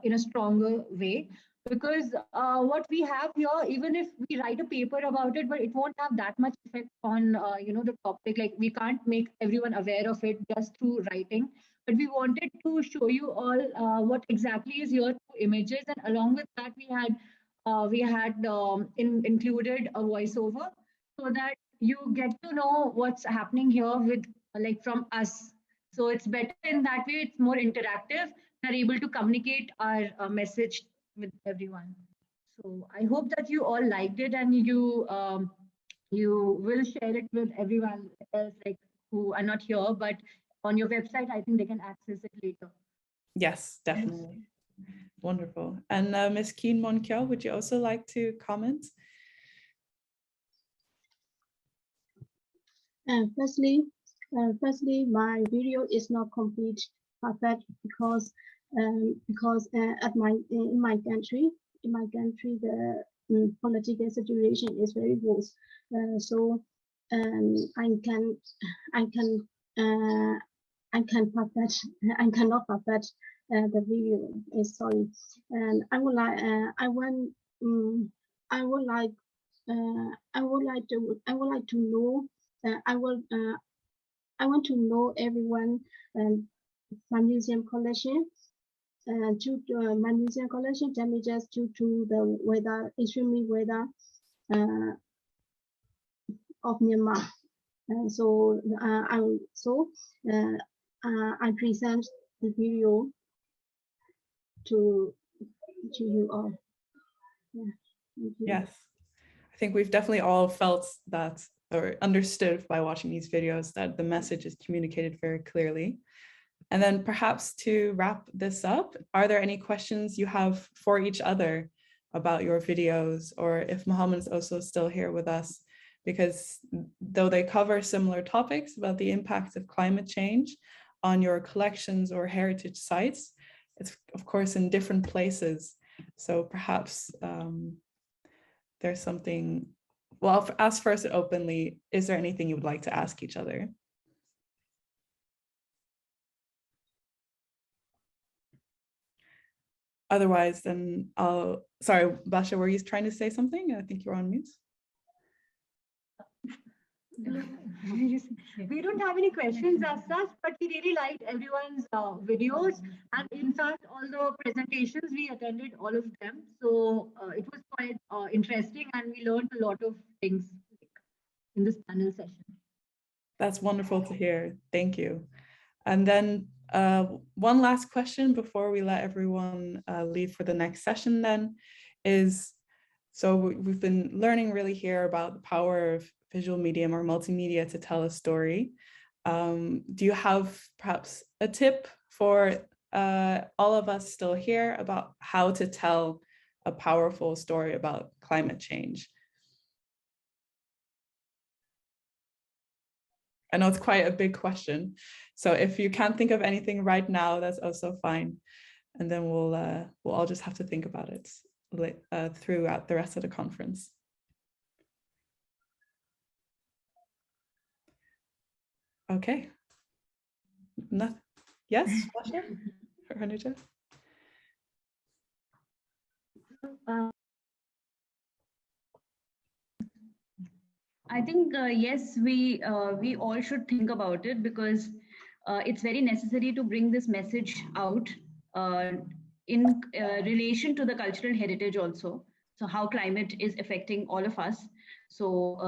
in a stronger way. Because what we have here, even if we write a paper about it, but it won't have that much effect on the topic. Like, we can't make everyone aware of it just through writing. But we wanted to show you all what exactly is here through images, and along with that, we had included a voiceover so that you get to know what's happening here with from us. So it's better in that way. It's more interactive. We're able to communicate our message with everyone. So I hope that you all liked it, and you will share it with everyone else who are not here, but on your website, I think they can access it later. Yes, definitely. Wonderful. And Ms. Keen Monkia, would you also like to comment? Firstly, my video is not complete perfect because at in my country the political situation is very worse. So I cannot perfect the video. Sorry, and I would like I want I would like I would like to know I want to know everyone my museum collection. Due to my museum collection damages due to the weather, extremely weather of Myanmar. So I present the video to you all. Yeah, thank you. Yes, I think we've definitely all felt that or understood by watching these videos that the message is communicated very clearly. And then perhaps to wrap this up, are there any questions you have for each other about your videos, or if Mohamed is also still here with us? Because though they cover similar topics about the impact of climate change on your collections or heritage sites, it's of course in different places. So perhaps there's something, well, I'll ask first openly, is there anything you would like to ask each other? Otherwise, then sorry, Basha, were you trying to say something? I think you're on mute. We don't have any questions as such, but we really liked everyone's videos. And in fact, all the presentations, we attended all of them. So it was quite interesting, and we learned a lot of things in this panel session. That's wonderful to hear. Thank you. And then one last question before we let everyone leave for the next session then is, so we've been learning really here about the power of visual medium or multimedia to tell a story. Do you have perhaps a tip for all of us still here about how to tell a powerful story about climate change? I know it's quite a big question, so if you can't think of anything right now, that's also fine. And then we'll all just have to think about it throughout the rest of the conference. Okay. Nothing. Yes, Basha? Hanuja? I think, yes, we all should think about it, because it's very necessary to bring this message out in relation to the cultural heritage also. So how climate is affecting all of us. So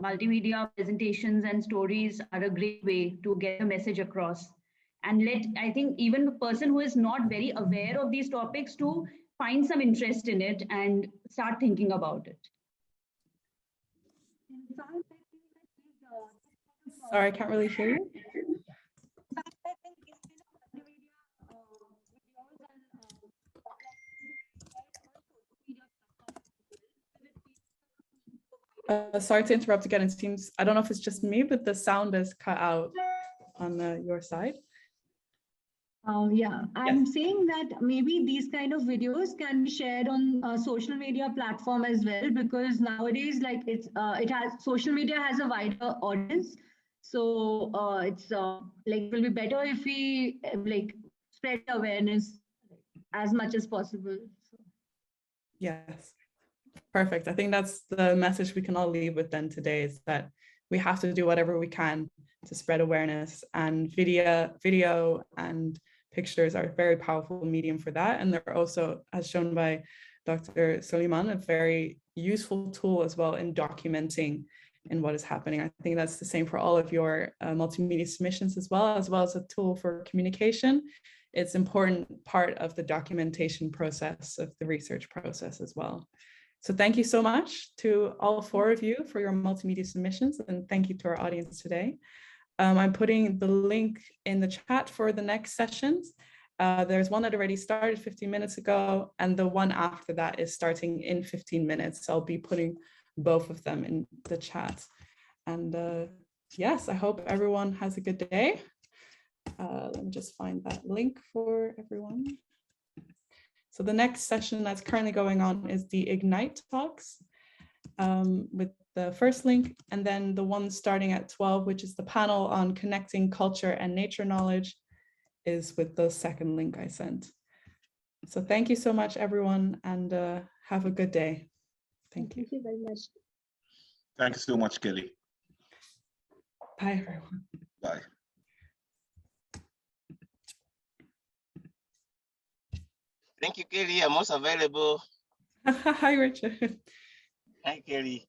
multimedia presentations and stories are a great way to get a message across. And I think even the person who is not very aware of these topics to find some interest in it and start thinking about it. Sorry, I can't really hear you. Sorry to interrupt again. It seems, I don't know if it's just me, but the sound is cut out on your side. Yeah, I'm saying that maybe these kind of videos can be shared on a social media platform as well, because nowadays, like social media has a wider audience. So it's like it will be better if we like spread awareness as much as possible. Yes, perfect. I think that's the message we can all leave with then today, is that we have to do whatever we can to spread awareness, and video and pictures are a very powerful medium for that. And they're also, as shown by Dr. Soliman, a very useful tool as well in documenting in what is happening. I think that's the same for all of your multimedia submissions as well as a tool for communication. It's an important part of the documentation process of the research process as well. So thank you so much to all four of you for your multimedia submissions, and thank you to our audience today. I'm putting the link in the chat for the next sessions. There's one that already started 15 minutes ago, and the one after that is starting in 15 minutes. So I'll be putting both of them in the chat. And yes, I hope everyone has a good day. Let me just find that link for everyone. So the next session that's currently going on is the Ignite talks with the first link, and then the one starting at 12, which is the panel on connecting culture and nature knowledge, is with the second link I sent. So thank you so much, everyone, and have a good day. Thank you. Thank you very much. Thank you so much, Kelly. Bye, everyone. Bye. Thank you, Kelly. I'm most available. Hi, Richard. Hi, Kelly.